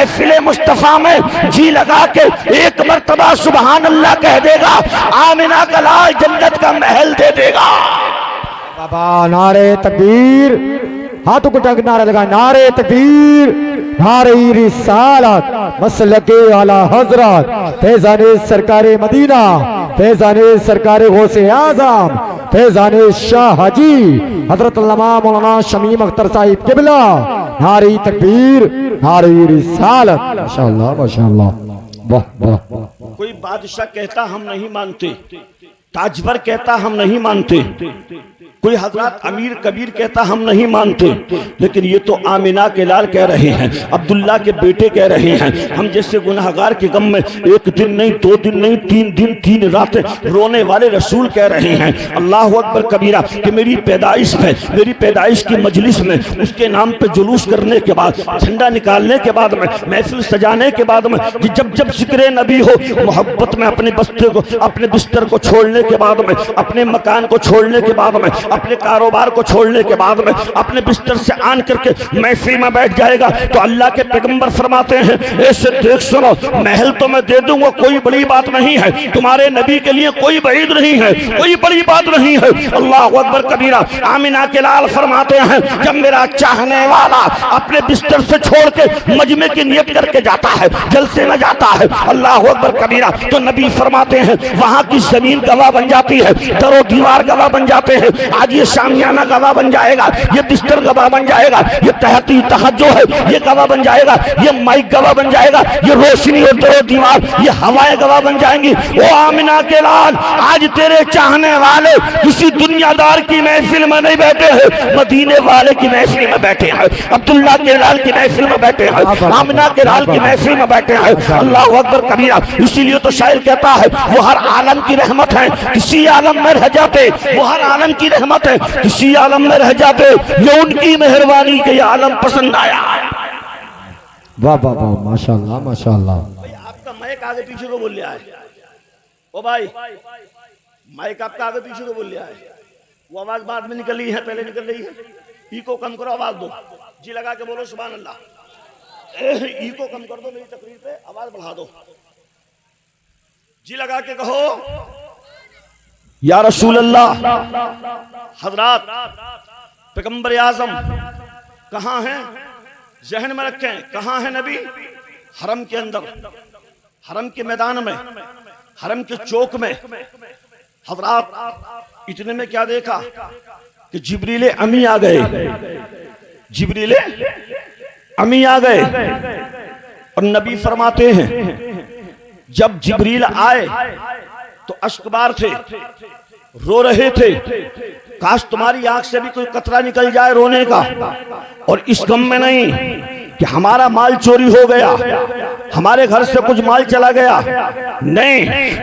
महफिल मुस्तफा में जी लगा के एक मर्तबा सुभान अल्लाह कह देगा, आमिना का लाल जन्नत का महल दे देगा। बाबा नारे तकबीर, हाथों को टंग नारा लगा, नारे तकबीर, नारे रिसालत, मसलके आला हजरत, फैजाने सरकारे मदीना, फैजाने सरकारे गौसे आजम, फैजाने शाह हाजी हजरत अल्लामा मौलाना शमीम अख्तर साहिब किबला, नारे तकबीर, नारे रिसालत। माशाअल्लाह माशाअल्लाह, वाह वाह। कोई बादशाह कहता हम नहीं मानते, ताजवर कहता हम नहीं मानते, कोई हजरत अमीर कबीर कहता हम नहीं मानते, लेकिन ये तो आमिना के लाल कह रहे हैं, अब्दुल्ला के बेटे कह रहे हैं। हम जैसे गुनाहगार के गम में एक दिन नहीं, 2 दिन नहीं, 3 दिन 3 रात रोने वाले रसूल कह रहे हैं अल्लाह अकबर कबीरा कि मेरी पैदाइश में, मेरी पैदाइश की मजलिस में उसके नाम पे जुलूस करने के बाद, झंडा निकालने के बाद में, महफिल सजाने के बाद में, कि जब जब जिक्र नबी हो, मोहब्बत में अपने बस्ते को, अपने बिस्तर को छोड़ने के बाद में, अपने मकान को छोड़ने के बाद में, अपने कारोबार को छोड़ने के बाद में अपने बिस्तर से आन करके महफिल में बैठ जाएगा, तो अल्लाह के पैगंबर फरमाते हैं ऐसे देख सुनो, महल तो मैं दे दूंगा, कोई बड़ी बात नहीं है, तुम्हारे नबी के लिए कोई बईद नहीं है, कोई बड़ी बात नहीं है। अल्लाह अकबर कबीरा। आमिना के लाल फरमाते हैं जब मेरा चाहने वाला अपने बिस्तर से छोड़ के मजमे की नियत करके जाता है, जलसे में जाता है, अल्लाह अकबर कबीरा, तो नबी फरमाते हैं वहां की जमीन गवाह बन जाती है, दरो दीवार गवाह बन जाते हैं, आज ये शामियाना गवाह बन जाएगा, ये बिस्तर गवाह बन जाएगा, ये तहती तहज्जो है ये गवाह बन जाएगा, ये माइक गवाह बन जाएगा, ये रोशनी और दरो दीवार, ये हवाएं गवाह बन जाएंगी। ओ आमिना के लाल, आज तेरे चाहने वाले किसी दुनियादार की महफिल में नहीं बैठे हैं, मदीने वाले की महफिल में बैठे हैं, अब्दुल्ला के लाल की महफिल में बैठे हैं, आमिना के लाल की महफिल में बैठे हैं। अल्लाह अकबर कबीरा। इसीलिए तो शायर कहता है वो हर आलम की रहमत है, किसी आलम में रह जाते, वो हर आलम की रहमत है, किसी आलम में रह जाते, ये उनकी मेहरबानी के आलम पसंद आया। वाह वाह वाह, माशाअल्लाह माशाअल्लाह। भाई आपका माइक आगे पीछे को बोल लिया है, ओ भाई माइक आपका आगे पीछे को बोल लिया है, वो आवाज बाद में निकल रही है, पहले निकल रही है, इको कम करो, आवाज दो, जी लगा के बोलो सुभान अल्लाह, इको कम कर दो, मेरी तकरीर पे आवाज बढ़ा दो, जी लगा के कहो या रसूल अल्लाह। हजरात पैगंबर आजम कहाँ हैं, जहन में रखें, कहाँ है नबी? हरम के अंदर, हरम के मैदान में, हरम के चौक में। हजरात इतने में क्या देखा कि जिब्रील अमी आ गए, जिब्रील अमी आ गए, और नबी फरमाते हैं जब जिब्रील आए तो अश्कबार थे, रो रहे थे, काश तुम्हारी आंख से भी कोई कतरा निकल जाए रोने का, और इस गम में नहीं कि हमारा माल चोरी हो गया, हमारे घर से कुछ माल चला गया, नहीं,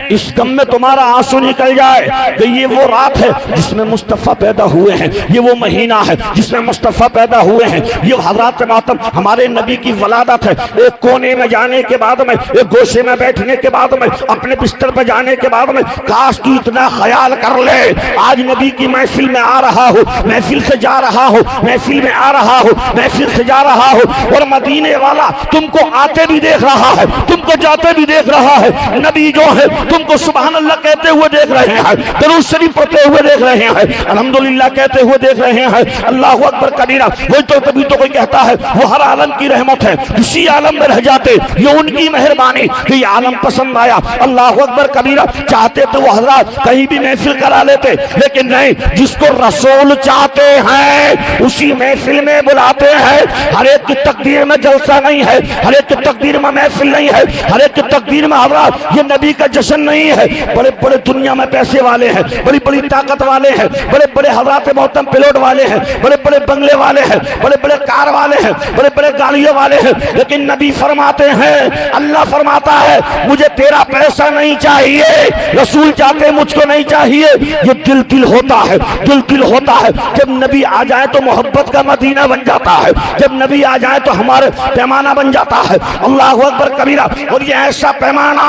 इस गम में तुम्हारा आंसू निकल जाए कि ये वो रात है जिसमें मुस्तफ़ा पैदा हुए हैं, ये वो महीना है जिसमें मुस्तफ़ा पैदा हुए हैं, ये हज़रात मातम हमारे नबी की वलादत है। एक कोने में जाने के बाद में, एक गोशे में बैठने के बाद में, अपने बिस्तर पर जाने के बाद में काश तू इतना ख्याल कर ले, आज नबी की महफिल में आ रहा हो, महफिल से जा रहा हो, महफिल में आ रहा हो, महफिल से जा रहा हो, और मदीने वाला तुमको आते भी देख रहा है, तुमको जाते भी देख रहा है, नबी जो है तुमको सुभान अल्लाह कहते हुए देख रहे हैं, दरूद शरीफ पढ़ते हुए देख रहे हैं, अल्हम्दुलिल्लाह कहते हुए देख रहे हैं, अल्लाहु अकबर कबीरा। वही तो कभी तो कोई कहता है वो हर आलम की रहमत है, किसी आलम में रह जाते, ये उनकी मेहरबानी कि ये आलम पसंद आया। अल्लाहु अकबर कबीरा। चाहते तो वो हजरत कहीं भी महफिल करा लेते, लेकिन नहीं, जिसको रसूल चाहते हैं उसी महफिल में बुलाते हैं। हर एक की तकदीर में जलसा नहीं है, हर एक की तकदीर में महफिल नहीं है, हर एक की तकदीर में हजरत ये नबी का जश्न नहीं है। बड़े बड़े दुनिया में पैसे वाले हैं, बड़ी बड़ी ताकत वाले हैं, बड़े बड़े हजरत मोहतरम पिलोट वाले हैं, बड़े बड़े बंगले वाले हैं, बड़े बड़े कार वाले हैं, बड़े बड़े गाड़ियों वाले हैं, लेकिन नबी फरमाते हैं, अल्लाह फरमाता है मुझे तेरा पैसा नहीं चाहिए, रसूल चाहते मुझको नहीं चाहिए। ये दिल दिल होता है, दिल दिल होता है। जब नबी आ जाए तो मोहब्बत का मदीना बन जाता है, जब नबी आ जाए तो हमारे पैमाना बन जाता है। अल्लाह अकबर कबीरा। और ये ऐसा पैमाना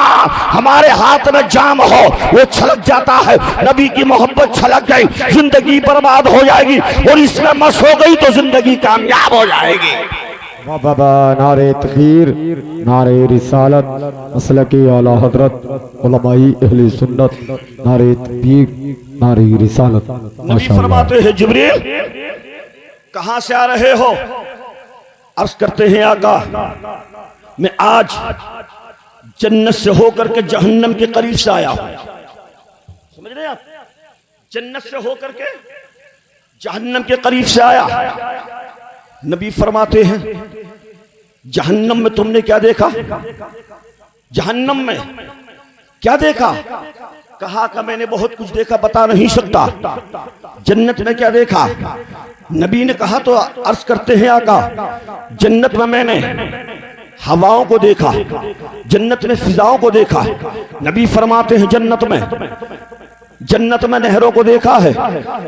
हमारे हाथ में जाम हो वो छलक जाता है, नबी की मोहब्बत छलक गई जिंदगी बर्बाद हो जाएगी, और इसमें मस हो गई तो जिंदगी कामयाब हो जाएगी। वाह बाबा नारे तकबीर नारे रिसालत मसलक आला हजरत उलमाई अहले सुन्नत नारे तकबीर नारे रिसालत। नबी फरमाते हैं जिब्रील कहां से आ रहे हो? अर्ज करते हैं आका मैं आज जन्नत से होकर के जहन्नम के करीब से आया हूं। समझ रहे हैं आप? जन्नत से होकर के जहन्नम के करीब से आया। नबी फरमाते हैं जहन्नम में तुमने क्या देखा? जहन्नम में क्या देखा? कहा कि मैंने बहुत कुछ देखा, बता नहीं सकता। जन्नत में क्या देखा? नबी ने कहा तो अर्ज करते हैं आका जन्नत में मैंने हवाओं को देखा, जन्नत में फिजाओं को देखा। नबी फरमाते हैं जन्नत में नहरों को देखा है।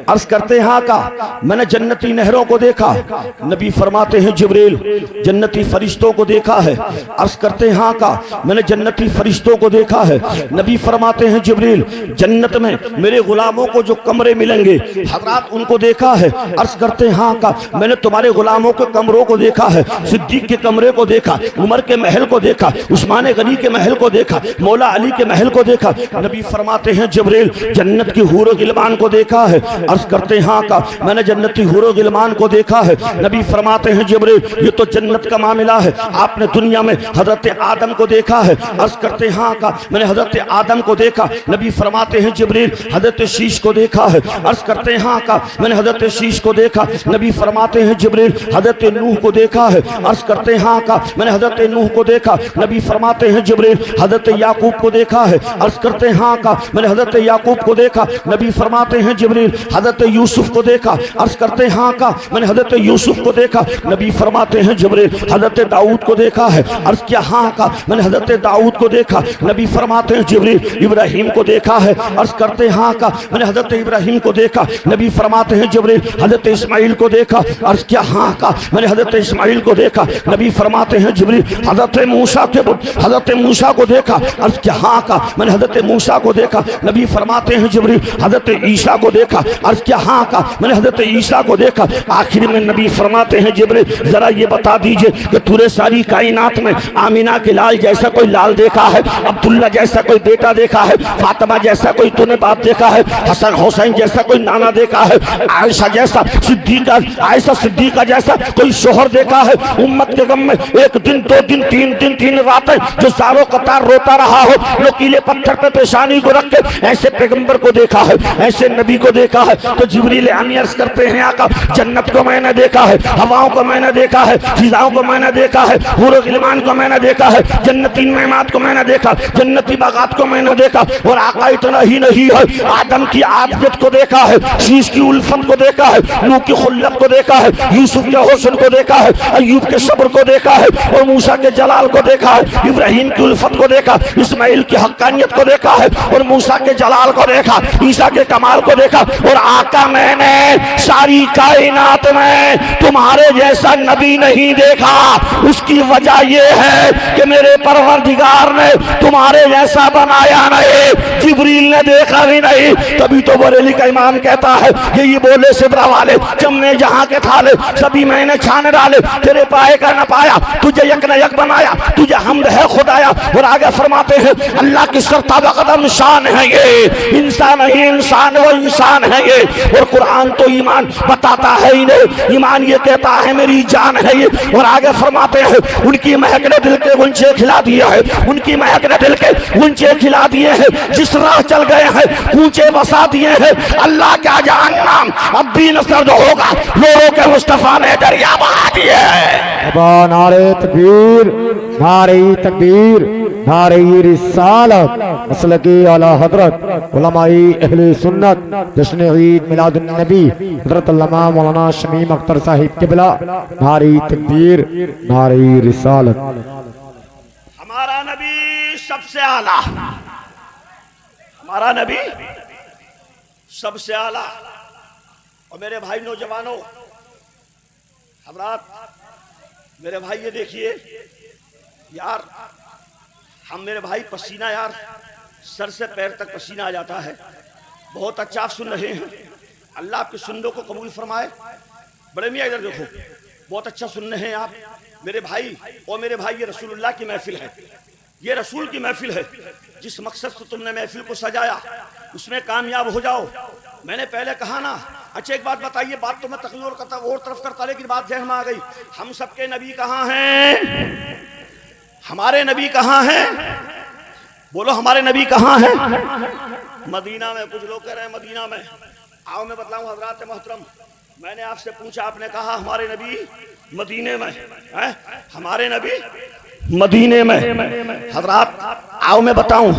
अर्ज करते हैं का मैंने जन्नती नहरों को देखा। नबी फरमाते हैं जिब्रील जन्नती फरिश्तों को देखा है। अर्ज करते हैं का मैंने जन्नती फरिश्तों को देखा है। नबी फरमाते हैं जिब्रील जन्नत में मेरे गुलामों को जो कमरे मिलेंगे हजरात उनको देखा है। अर्ज करते हैं का मैंने तुम्हारे गुलामों के कमरों को देखा है। सिद्दीक के कमरे को देखा, उमर के महल को देखा, उस्मान गनी के महल को देखा, मौला अली के महल को देखा। नबी फरमाते हैं जिब्रील जन्नत की हूरो गिलमान को देखा है। अर्ज करते हैं का मैंने जन्नती हूरो गिलमान को देखा है। नबी फरमाते हैं जिब्रील ये तो जन्नत का मामला है, आपने दुनिया में हजरत आदम को देखा है। अर्ज करते हैं का मैंने हजरत आदम को देखा। नबी फरमाते हैं जिब्रील हजरत शीश को देखा है। अर्ज करते हैं का मैंने हजरत शीश को देखा। नबी फरमाते हैं जिब्रील हजरत नूह को देखा है। अर्ज करते हैं का मैंने हजरत नूह को देखा। नबी फरमाते हैं जिब्रील हजरत याकूब को देखा है। अर्ज करते हैं का मैंने हजरत याकूब को देखा। नबी फरमाते हैं जिब्रील हजरत यूसुफ को देखा। अर्ज करते हैं का मैंने हजरत यूसुफ को देखा। नबी फरमाते हैं जिब्रील हजरत दाऊद को देखा है। अर्ज किया हाँ का मैंने हजरत दाऊद को देखा। नबी फरमाते हैं जिब्रील इब्राहिम को देखा है। अर्ज करते हैं हाँ का मैंने हजरत इब्राहिम को देखा। नबी फरमाते हैं जिब्रील हजरत इस्माइल को देखा। अर्ज किया हाँ का मैंने हजरत इस्माइल को देखा। नबी फरमाते हैं जिब्रील हजरत मूसा को देखा। अर्ज किया हाँ का मैंने हजरत मूसा को देखा। नबी फरमाते हैं जिब्रील हजरत ईसा को देखा। अर्ज किया हाँ का मैंने हजरत ईसा को देखा। आखिर में नबी फरमाते हैं जिब्रील जरा ये बता दीजिए कि पूरे सारी कायनात में आमीना के लाल जैसा कोई लाल देखा है, अब्दुल्ला जैसा कोई बेटा देखा है, फातिमा जैसा कोई तूने बाप देखा है, हसन हुसैन जैसा कोई नाना देखा है, आयशा सिद्दीका जैसा कोई शोहर देखा है? उम्मत के गम में एक दिन, दो दिन, तीन रातें जो सारों कतार रोता रहा हो, नुकीले पत्थर पे पेशानी को रख के ऐसे पैगंबर को देखा है, ऐसे नबी को देखा है। तो जिब्रील अमीन अर्ज करते हैं आका जन्नत को मैंने देखा है, हवाओं को मैंने देखा है, फिजाओं को मैंने देखा है, हूरो गिलमान को मैंने देखा है, जन्नती नेमात को मैंने देखा, जन्नती बागात को मैंने देखा। और आका इतना ही नहीं है, आदम की आबियत को देखा है, शीश की उल्फत को देखा है, नूह की खुल्लत को देखा है, यूसुफ के हुस्न को देखा है, अय्यूब के सब्र को देखा है, और मूसा के जलाल को देखा है, इब्राहिम की उल्फत को देखा, इस्माइल की हक्कानियत को देखा है, और मूसा के जलाल को देखा, ईसा के कमाल को देखा। और आका मैंने सारी कायनात में तुम्हारे जैसा नबी नहीं देखा। उसकी वजह यह है कि मेरे परवरदिगार ने तुम्हारे जैसा बनाया नहीं, जिब्रील ने देखा भी नहीं। तभी तो बरेली का इमाम कहता है ये बोले सिबरा वाले जमने जहां के थाले सभी मैंने छाने डाले, तेरे पाए का न पाया, तुझे यक न यक बनाया, तुझे हमद है खुदाया। और आगे फरमाते हैं अल्लाह की सरताबा कदम शान है ये, इंसान नहीं इंसान वो इंसान है ये। और कुरान तो ईमान बताता है ही नहीं, ईमान ये कहता है मेरी जान है ये। और आगे फरमाते हैं उनकी महक ने दिल के गुंचे खिला दिया है, उनकी महक ने दिल के गुंचे खिला दिए हैं, जिस राह चल गए हैं ऊंचे बसा दिए हैं। अल्लाह का जहन्नम अब भी न सर्द होगा, लोगों के मुस्तफा ने दरिया बहा दिए हैं। नारे तकबीर नारे तकबीर नारे रिसालत मसलके आला हजरत उलमाई अहले सुन्नत जश्न ईद मिलादुन नबी हजरत अल्लामा मौलाना शमीम अख्तर साहिब किबला नारे तकबीर नारे रिसालत। हमारा नबी सबसे आला, हमारा नबी सबसे आला। और मेरे भाई नौजवानों हजरात, मेरे भाई ये देखिए यार, हम मेरे भाई पसीना यार सर से पैर तक पसीना आ जाता है। बहुत अच्छा आप सुन रहे हैं, अल्लाह आपकी सुनने को कबूल फरमाए। बड़े मियां इधर देखो, बहुत अच्छा सुन रहे हैं आप, मेरे भाई और मेरे भाई, ये रसूलुल्लाह की महफिल है, ये रसूल की महफिल है। जिस मकसद से तुमने महफिल को सजाया उसमें कामयाब हो जाओ। मैंने पहले कहा ना। अच्छा एक बात बताइए, बात तो मैं तकरीर और तरफ करता, लेकिन बात जहन में आ गई। हम सबके नबी कहाँ हैं? हमारे नबी कहाँ हैं? बोलो हमारे नबी कहाँ हैं? मदीना में। कुछ लोग कह रहे हैं मदीना में। आओ मैं बतलाऊं हजरात मोहतरम, मैंने आपसे पूछा, आपने कहा हमारे नबी मदीने में है। हमारे नबी मदीने में। हजरात आओ मैं बताऊं,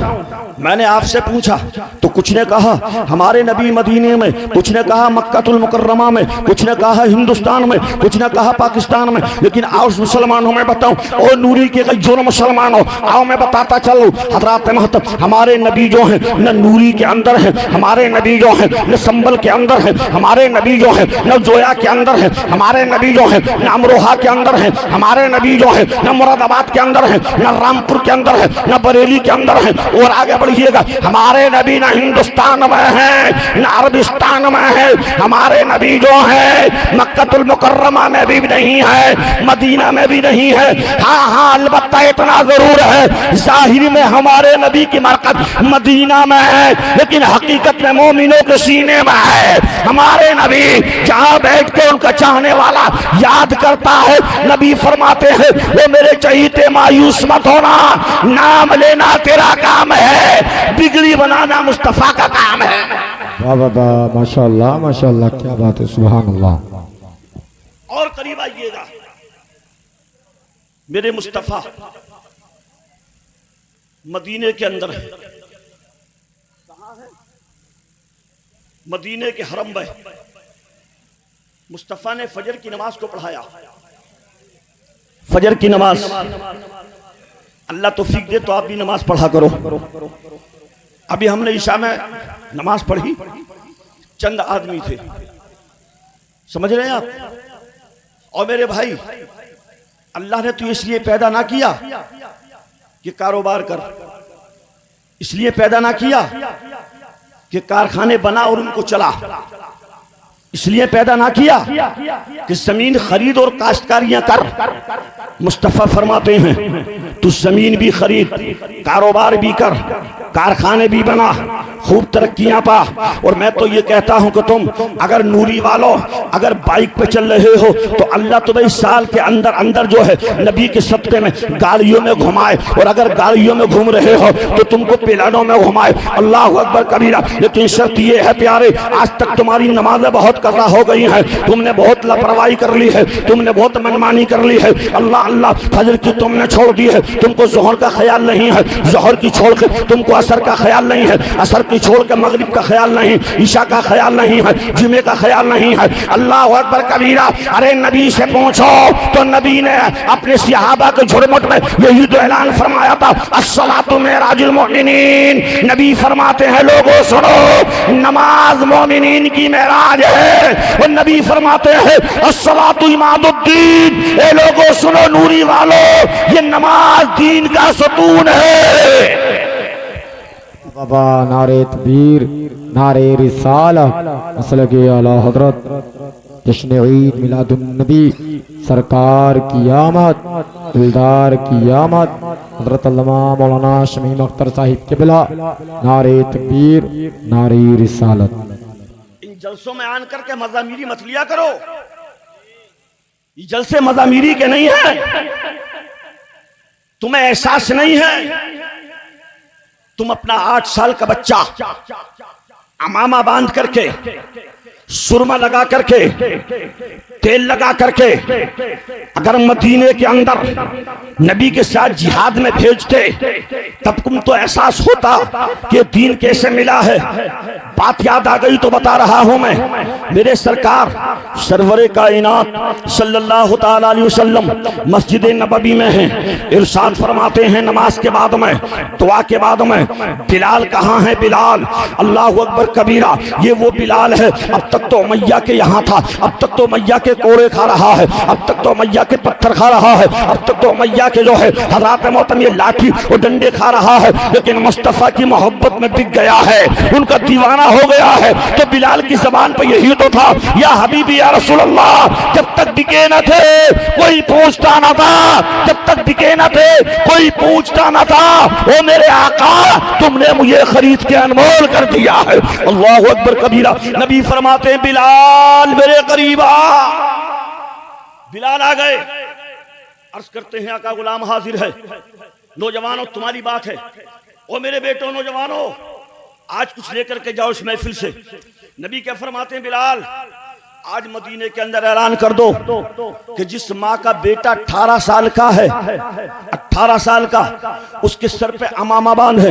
मैंने आपसे पूछा तो कुछ ने कहा हमारे नबी मदीने में, कुछ ने कहा मक्कातुल मुकर्रमा में, कुछ ने कहा हिंदुस्तान में, कुछ ने कहा पाकिस्तान में। लेकिन आओ मुसलमानों में बताऊं, और नूरी के जो मुसलमानों, आओ मैं बताता चलूं हजरात महतरम, हमारे नबी जो है न नूरी के अंदर है, हमारे नबी जो है न संबल के अंदर है, हमारे नबी जो है न जोया के अंदर है, हमारे नबी जो है न अमरोहा के अंदर है, हमारे नबी जो है न मुरादाबाद के अंदर है, न रामपुर के अंदर है, न बरेली के अंदर है। और आगे बढ़िएगा, हमारे नबी न हिंदुस्तान में है न अरबिस्तान में है, हमारे नबी जो है मक्कातुल मुकर्रमा में भी नहीं है, मदीना में भी नहीं है। हाँ हाँ अलबत्ता इतना जरूर है, जाहिर में हमारे नबी की मरकज मदीना में है, लेकिन हकीकत में मोमिनों के सीने में है। हमारे नबी जहाँ बैठ के उनका चाहने वाला याद करता है, नबी फरमाते हैं वो मेरे चहीते मायूस मत होना, नाम लेना तेरा काम है, बिगड़ी बनाना मुस्तफा का काम है। वाह वाह वाह, माशाअल्लाह माशाअल्लाह, क्या बात है, सुभान अल्लाह। और करीब आइएगा, मेरे मुस्तफा मदीने के अंदर है। कहाँ है? मदीने के हरम में। मुस्तफा ने फजर की नमाज को पढ़ाया। फजर की नमाज, अल्लाह तौफीक दे तो आप भी नमाज पढ़ा करो। अभी हमने ईशा में नमाज पढ़ी, चंद आदमी थे, समझ रहे हैं आप। और मेरे भाई, अल्लाह ने तो इसलिए पैदा ना किया कि कारोबार कर, इसलिए पैदा ना किया कि कारखाने बना और उनको चला, इसलिए पैदा ना किया कि जमीन खरीद और काश्तकारियां कर। मुस्तफा फरमाते हैं तू जमीन भी खरीद, कारोबार भी कर, कारखाने भी बना, खूब तरक्कियां पा। और मैं तो ये कहता हूं कि तुम अगर नूरी वालों अगर बाइक पे चल रहे हो तो अल्लाह तुम्हें इस साल के अंदर अंदर जो है नबी के सदक़े में गाड़ियों में घुमाए, और अगर गाड़ियों में घूम रहे हो तो तुमको पिलानों में घुमाए। अल्लाह अकबर कबीरा। लेकिन शर्त ये है प्यारे, आज तक तुम्हारी नमाजें बहुत कज़ा हो गई हैं, तुमने बहुत लापरवाही कर ली है, तुमने बहुत मनमानी कर ली है। अल्लाह अल्लाह फजर की तुमने छोड़ दी है, तुमको जोहर का ख्याल नहीं है, जोहर की छोड़ के तुमको असर का ख्याल नहीं है, असर की छोड़ के मगरिब का ख्याल नहीं, ईशा का ख्याल नहीं है, जुमे का ख्याल नहीं है। अल्लाह अकबर कबीरा। अरे नबी से पूछो तो नबी ने अपने सहाबा के झुरमुट में यही तो ऐलान फरमाया था, अस्सलातु मेराजुल मोमिनीन। नबी फरमाते हैं लोगों सुनो, नमाज मोमिनीन की मेराज है। और नबी फरमाते हैं अस्सलातु इमादुद्दीन। ए लोगों सुनो नूरी वालों, ये नमाज दीन का सतून है। बाबा नारे तकबीर, नारे रिसालत, मसलके आला हजरत, जश्न ईद मिलादुन नबी, सरकार की आमद, दिलदार की आमद, हजरत अल्लामा मौलाना शमीम अख्तर साहिब क़िबला, नारे तकबीर, नारे रिसालत। इन जलसों में आन करके मजामीरी मत लिया करो, ये जलसे मजामीरी के नहीं है। तुम्हें एहसास नहीं है, तुम अपना 8 साल का बच्चा अमामा बांध करके, सुरमा लगा करके, तेल लगा करके अगर मदीने के अंदर नबी के साथ जिहाद में भेजते, तब तुम तो एहसास होता कि दीन कैसे मिला है। बात याद आ गई तो बता रहा हूं मैं। मेरे सरकार सरवरे कायनात सल्लल्लाहु ताला अलैहि वसल्लम मस्जिद नबवी में हैं, इरशाद फरमाते हैं नमाज के बाद में, दुआ के बाद में, बिलाल कहाँ है? बिलाल, अल्लाह अकबर कबीरा। ये वो बिलाल है, अब तक तो उमैया के यहाँ था, अब तक तो उमैया के कोड़े खा रहा है, अब तक तो मैया के पत्थर खा रहा है, अब तक तो मैया के जो है हज़रत मोहतरम ये लाठी और डंडे खा रहा है, लेकिन मुस्तफ़ा की मोहब्बत में बिक गया है, उनका दीवाना हो गया है। तो बिलाल की ज़बान पर यही तो था, या हबीबी या रसूल अल्लाह। जब तक बिके न थे कोई पूछता न था, जब तक बिके न थे कोई पूछता न था, ओ मेरे आका तुमने मुझे खरीद के अनमोल कर दिया है। अल्लाहु अकबर कबीरा। नबी फरमाते हैं बिलाल मेरे करीब आ। बिलाल आ गए, अर्ज करते हैं आका गुलाम हाजिर है। नौजवानों तुम्हारी बात है, ओ मेरे बेटों नौजवानों आज कुछ लेकर के जाओ इस महफिल से। नबी क्या फरमाते हैं बिलाल आज मदीने के अंदर ऐलान कर दो कि जिस माँ का बेटा 18 साल का है, 18 साल का, उसके सर पे अमामा बांधे,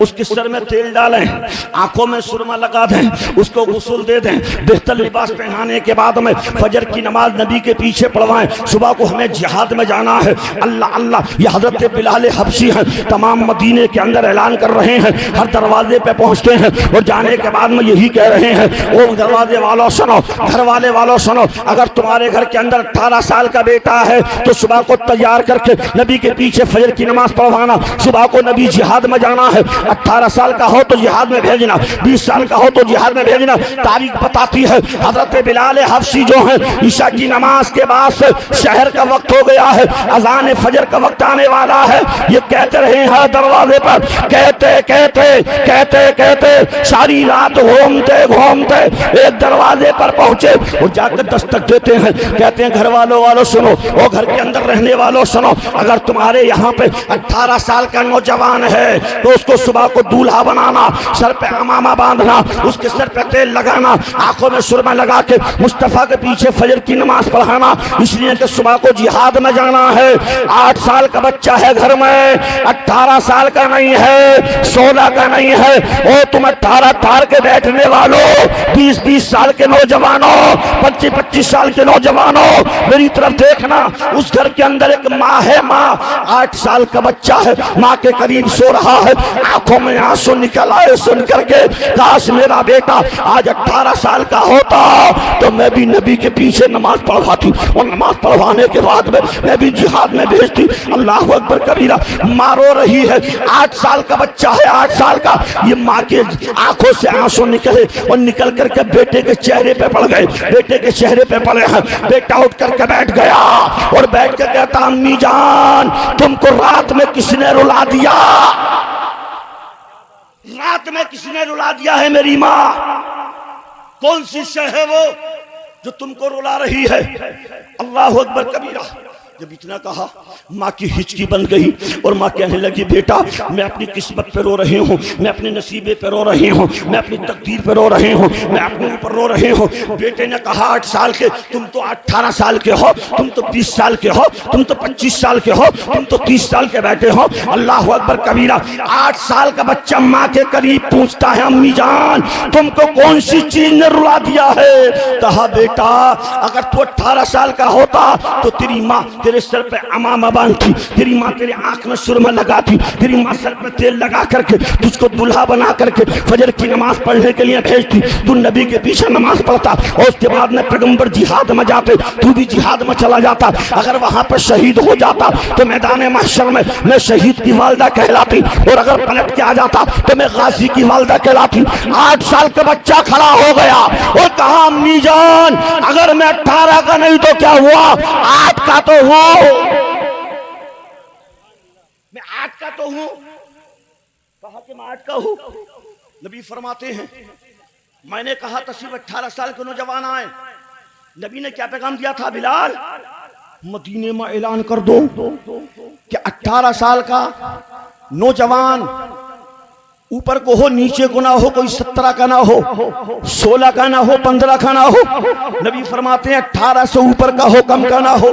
उसके सर में तेल डालें, आंखों में सुरमा लगा दें, उसको गुस्ल दे दें, बेहतर लिबास पहनाने के बाद में फजर की नमाज नबी के पीछे पढ़वाएं। सुबह को हमें जिहाद में जाना है। अल्लाह अल्लाह ये हजरत बिलाल हबशी हैं, तमाम मदीने के अंदर ऐलान कर रहे हैं, हर दरवाजे पे पहुंचते हैं और जाने के बाद में यही कह रहे हैं, ओ दरवाजे वालों सुनो, घर वाले वालों सुनो, अगर तुम्हारे घर के अंदर 18 साल का बेटा है तो सुबह को तैयार करके नबी के पीछे फजर की नमाज पढ़वाना। सुबह को नबी जिहाद में जाना है, 18 साल का हो तो जिहाद में भेजना, 20 साल का हो तो जिहाद में भेजना। तारीख बताती है हजरत बिलाल हबशी जो है ईशा की नमाज के बाद से शहर का वक्त हो गया है, अजान फजर का वक्त आने वाला है। ये कहते रहे हैं दरवाजे पर, कहते कहते कहते कहते सारी रात घूमते घूमते एक दरवाजे पर पहुंचे और जाकर दस्तक देते हैं, कहते हैं घर वालों सुनो, वो घर के अंदर रहने वालों सुनो, अगर तुम्हारे यहाँ पे 18 साल का नौजवान है तो उसको सुबह को दूल्हा बनाना, सर पे अमामा बांधना, उसके सर पे तेल लगाना, आंखों में सुरमा लगा के मुस्तफा के पीछे फजर की नमाज पढ़ाना, इसलिए कि सुबह को जिहाद में जाना है। 8 साल का बच्चा है घर में, 18 साल का नहीं है, 16 का नहीं है। ओ तुम 18 तार के बैठने वालों, 20-20 साल के नौजवानों, 25-25 साल के नौजवानों मेरी तरफ देखना। उस घर के अंदर एक माँ है, माँ 8 साल का बच्चा है, माँ के करीब सो रहा है, आंखों में आंसू निकल आए सुन करके, काश मेरा बेटा आज 18 साल का होता तो मैं भी नबी के पीछे नमाज पढ़वाती और नमाज पढ़वाने के बाद में मैं भी जिहाद में भेजती। अल्लाह अकबर कबीरा। माँ रो रही है, 8 साल का बच्चा है, 8 साल का। ये माँ के आंखों से आंसू निकले और निकल करके बेटे के चेहरे पे पड़ गए, बेटे के चेहरे पे पड़े हैं। बेटा उठ करके बैठ गया और बैठ के कहता अम्मी जान तुमको रात में किसने रुला दिया, रात में किसने रुला दिया है मेरी माँ, कौन सी शय है वो जो तुमको रुला रही है। अल्लाह अकबर कबीरा। जब इतना कहा माँ की हिचकी बन गई और माँ कहने लगी बेटा मैं अपनी किस्मत पे रो रही हूँ, मैं अपने नसीबे पे रो रही हूँ, मैं अपनी तकदीर पे रो रही हूँ, मैं अपने ऊपर रो रही हूँ। बेटे ने कहा 8 साल के, तुम तो 18 साल के हो, तुम तो 20 साल के हो, तुम तो 25 साल के हो, तुम तो 30 साल के बैठे हो। अल्लाह अकबर कबीरा। 8 साल का बच्चा माँ के करीब पूछता है अम्मी जान तुमको कौन सी चीज ने रुला दिया है। कहा बेटा अगर तू 18 साल का होता तो तेरी माँ तेरे सर पे अमामा बांधती, तेरी माँ तेरे आंख में सुरमा लगाती, तेरी माँ सर पे तेल लगा करके तुझको दूल्हा बना करके फजर की नमाज पढ़ने के लिए भेजती, तू नबी के पीछे नमाज पढ़ता और उसके बाद में पैगंबर जिहाद में जाते, तू भी जिहाद में चला जाता। अगर वहां पर शहीद हो जाता तो मैदान महशर में मैं शहीद की वालदा कहलाती और अगर पलट के आ जाता तो मैं गाजी की वालदा कहलाती। 8 साल का बच्चा खड़ा हो गया और कहा अम्मी जान अगर मैं 18 का नहीं तो क्या हुआ, 8 का तो हूँ, मैं 8 का तो हूं। कहा कि मैं 8 का हूं। नबी फरमाते हैं मैंने कहा तस्वीर 18 साल के नौजवान आए, नबी ने क्या पैगाम दिया था बिलाल मदीने में ऐलान कर दो कि 18 साल का नौजवान ऊपर को हो नीचे को ना हो, कोई 17 का ना हो, 16 का ना हो, 15 का ना हो। नबी फरमाते हैं 18 से ऊपर का हो, कम का ना हो।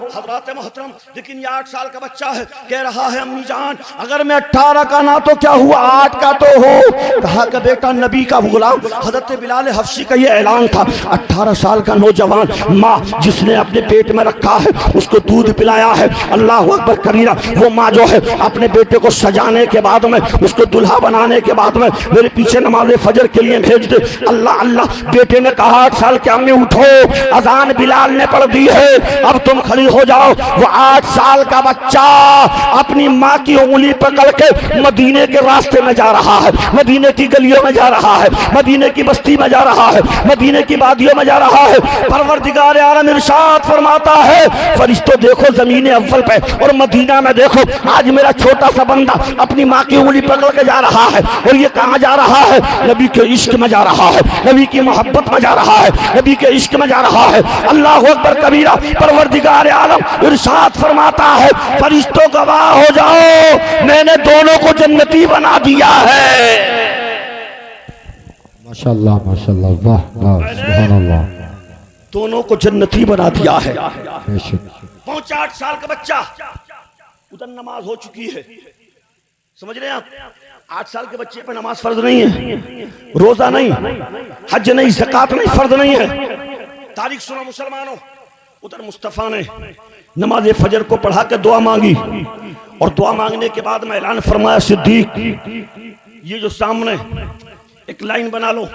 हज़रात मोहतरम लेकिन ये 8 साल का बच्चा है, कह रहा है अम्मी जान अगर मैं 18 का ना तो क्या हुआ, 8 का तो हो। कहा कि बेटा नबी का गुलाम हज़रत बिलाल हबशी का ये ऐलान था 18 साल का नौजवान माँ जिसने अपने पेट में रखा है उसको दूध पिलाया है। अल्लाह अकबर कबीरा। वो माँ जो है अपने बेटे को सजाने के बाद में उसको दूल्हा बना फरमाने के बाद में मेरे पीछे नमाज फजर के लिए भेज दे। अल्लाह अल्लाह। बेटे ने कहा 8 साल के अम्मी उठो, अजान बिलाल ने पढ़ दी है, अब तुम खड़ी हो जाओ। वो 8 साल का बच्चा अपनी माँ की उंगली पकड़ के मदीने के रास्ते में जा रहा है, मदीने की गलियों में जा रहा है, मदीने की बस्ती में जा रहा है, मदीने की वादियों में जा रहा है। परवरदिगार आलम इरशाद फरमाता है, फरिश्तों देखो जमीन अव्वल पे और मदीना में देखो, आज मेरा छोटा सा बंदा अपनी माँ की उंगली पकड़ के जा रहा है। और ये कहाँ जा रहा है? नबी के इश्क में जा रहा है, नबी की मोहब्बत में जा रहा है, नबी के इश्क में जा रहा है। अल्लाह अकबर कबीरा। परवरदिगार आलम इरशाद फरमाता है, फरिश्तों गवाह हो जाओ, मैंने दोनों को जन्नती बना दिया है। माशाल्लाह माशाल्लाह, वाह वाह, सुभान अल्लाह। दोनों को जन्नती बना दिया है। बेशक। पहुंचा 8 साल का बच्चा, उधर नमाज हो चुकी है। समझ रहे हैं आप? 8 साल के बच्चे पे नमाज फर्ज नहीं है, रोजा नहीं, हज नहीं, ज़कात नहीं, फर्ज नहीं है। तारीख सुना मुसलमानों। उधर मुस्तफा ने नमाज फजर को पढ़ा के दुआ मांगी और दुआ मांगने के बाद में ऐलान फरमाया, सिद्दीक ये जो सामने एक लाइन बना लो,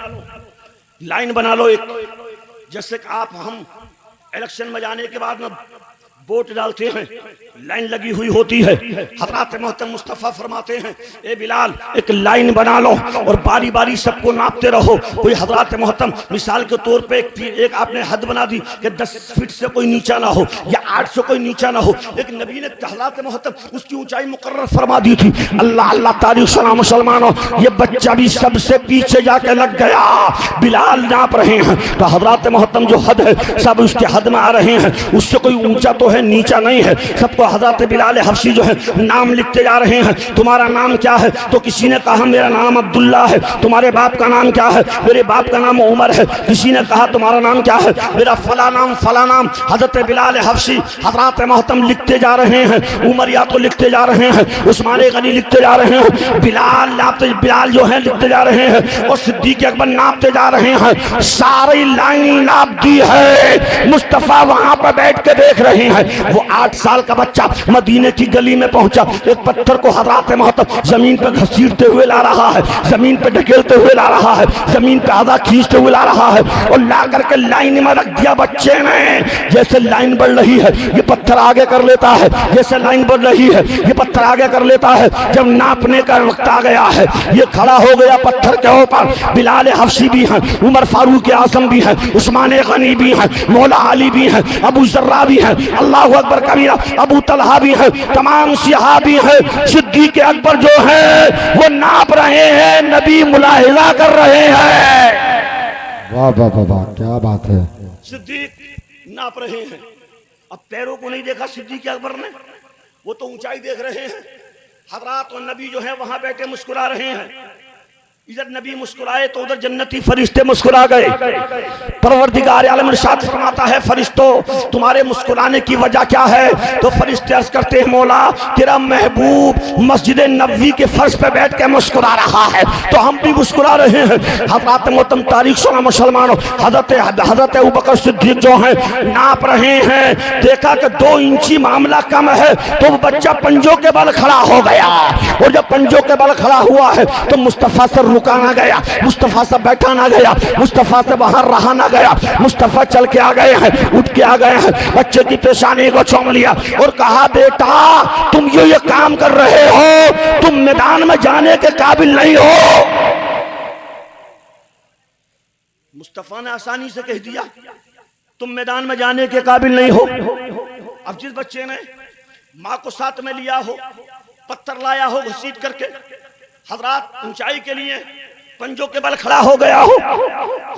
लाइन बना लो एक, जैसे कि आप हम इलेक्शन में जाने के बाद में वोट डालते हैं, लाइन लगी हुई होती है। हज़रत मोहतरम मुस्तफ़ा फरमाते हैं, ए बिलाल एक लाइन बना लो और बारी बारी सबको नापते रहो। कोई हज़रत मोहतरम मिसाल के तौर पे एक आपने हद बना दी कि 10 फीट से कोई नीचा ना हो या 8 से कोई नीचा ना हो, लेकिन नबी ने हज़रत मोहतरम उसकी ऊंचाई मुकर्रर फरमा दी थी। अल्लाह अल्लाह। तारीख सुना मुसलमानों, ये बच्चा भी सबसे पीछे जाके लग गया। बिलाल नाप रहे हैं तो हज़रत मोहतरम जो हद है सब उसके हद में आ रहे हैं, उससे कोई ऊंचा तो है नीचा नहीं है। सबको हज़रत बिलाल हबशी जो है नाम लिखते जा रहे हैं। तुम्हारा नाम क्या है? तो किसी ने कहा मेरा नाम अब्दुल्ला है। तुम्हारे बाप का नाम क्या है? मेरे बाप का नाम उमर है। किसी ने कहा तुम्हारा नाम क्या है? मेरा फला नाम फला नाम। हज़रत बिलाल हबशी हज़रत मोहतरम लिखते जा रहे हैं। उमर या तो लिखते जा रहे हैं, उस्मान गनी लिखते जा रहे हैं, बिलाल जो है लिखते जा रहे हैं और सिद्दीक अकबर नापते जा रहे हैं। सारी लाइन नाप दी है। मुस्तफ़ा वहां पर बैठ के देख रहे हैं। वो 8 साल का बच्चा मदीने की गली में पहुंचा, एक पत्थर को हज़रत मोहतरम जमीन पर घसीटते हुए ला रहा है, जमीन पर ढकेलते हुए ला रहा है, जमीन पर आधा खींचते हुए ला रहा है और ला करके लाइन में रख दिया बच्चे ने। जैसे लाइन बढ़ रही है ये पत्थर आगे कर लेता है, जैसे लाइन बढ़ रही है ये पत्थर आगे कर लेता है। जब नापने का वक्त आ गया है ये खड़ा हो गया पत्थर के ऊपर। बिलाल हबशी भी हैं, उमर फारूक आज़म भी हैं, उस्मान गनी भी हैं, मौला अली भी हैं, अबू जर्रा भी हैं, अल्लाह अकबर कबीरा, अबू तलहा भी है, तमाम सहाबी है। सिद्दीक अकबर जो है वो नाप रहे हैं, नबी मुलाहिजा कर रहे हैं। वाह वाह वाह वाह, क्या बात है। सिद्दीक नाप रहे हैं। अब पैरों को नहीं देखा सिद्दीक अकबर ने, वो तो ऊंचाई देख रहे हैं। हज़रत और नबी जो है वहां बैठे मुस्कुरा रहे हैं। इधर नबी मुस्कुराए तो उधर जन्नती फरिश्ते मुस्कुरा गए। परवरदिगार आलम इरशाद फरमाता है, फरिश्तों तुम्हारे मुस्कुराने की वजह क्या है? तो फरिश्ते अर्ज करते हैं, मौला तेरा महबूब मस्जिद नबवी के फर्श पे बैठ के मुस्कुरा रहा है तो हम भी मुस्कुरा रहे हैं। हज़रत मोहतरम तारीख सुना मुसलमानों, हज़रत अबू बकर सिद्दीक जो है नाप रहे हैं। देखा कि 2 इंची मामला कम है तो वो बच्चा पंजों के बल खड़ा हो गया और जब पंजों के बल खड़ा हुआ है तो मुस्तफ़ा से रुका ना गया, मुस्तफ़ा से बैठा ना गया, मुस्तफ़ा से बाहर रहा ना गया। मुस्तफ़ा चल के आ गए हैं, उठ के आ गए हैं, बच्चे की पेशानी को चूम लिया और कहा बेटा तुम जो ये काम कर रहे हो तुम मैदान में जाने के काबिल नहीं हो। मुस्तफ़ा ने आसानी से कह दिया तुम मैदान में जाने के काबिल नहीं हो। अब जिस बच्चे ने माँ को साथ में लिया हो, पत्थर लाया हो घसीट करके, हज़रत ऊंचाई के लिए पंजों के बल खड़ा हो गया हो,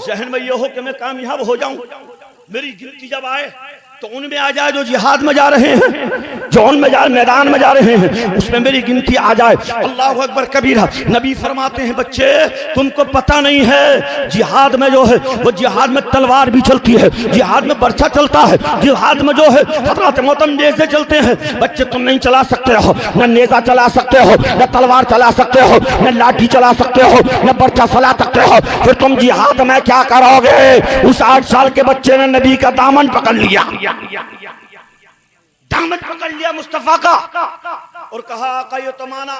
जहन में ये हो कि मैं कामयाब हो जाऊं, मेरी गिनती जब आए तो उनमें आ जाए जो जिहाद में जा रहे हैं, जो उनमें जा मैदान में जा रहे हैं उसमें मेरी गिनती आ जाए। अल्लाह अकबर कबीरा। नबी फरमाते हैं, बच्चे तुमको पता नहीं है जिहाद में जो है वो जिहाद में तलवार भी चलती है, जिहाद में बर्छा चलता है, जिहाद में जो है हज़रत मोहतरम नेज़े चलते हैं। बच्चे तुम नहीं चला सकते हो, न नेज़ा चला सकते हो, न तलवार चला सकते हो, न लाठी चला सकते हो, न बर्छा चला सकते हो, फिर तुम जिहाद में क्या करोगे? उस 8 साल के बच्चे ने नबी का दामन पकड़ लिया, दामन पकड़ लिया मुस्तफा का और कहा आका ये तो माना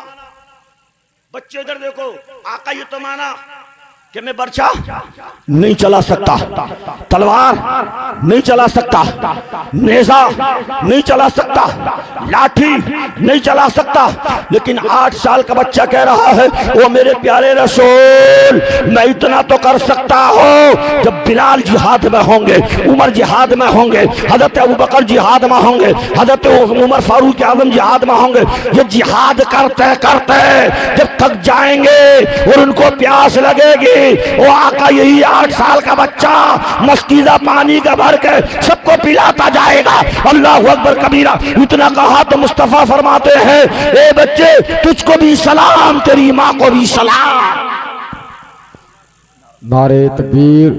बच्चे इधर देखो, आका ये तो माना कि मैं बर्छा नहीं चला सकता, तलवार नहीं चला सकता, नेजा नहीं चला सकता, लाठी नहीं चला सकता, लेकिन 8 साल का बच्चा कह रहा है वो मेरे प्यारे रसूल मैं इतना तो कर सकता हूँ। जब बिलाल जिहाद में होंगे, उमर जिहाद में होंगे, हजरत अबू बकर जिहाद में होंगे, हजरत उमर फारूक आजम जिहाद में होंगे, ये जिहाद करते करते जब थक जाएंगे और उनको प्यास लगेगी, वो आका यही 8 साल का बच्चा मस्कीदा पानी का भर के सबको पिलाता जाएगा। अल्लाह अकबर कबीरा। इतना कहा तो मुस्तफा फरमाते हैं ए बच्चे तुझको भी सलाम, तेरी माँ को भी सलाम। नारे तकबीर,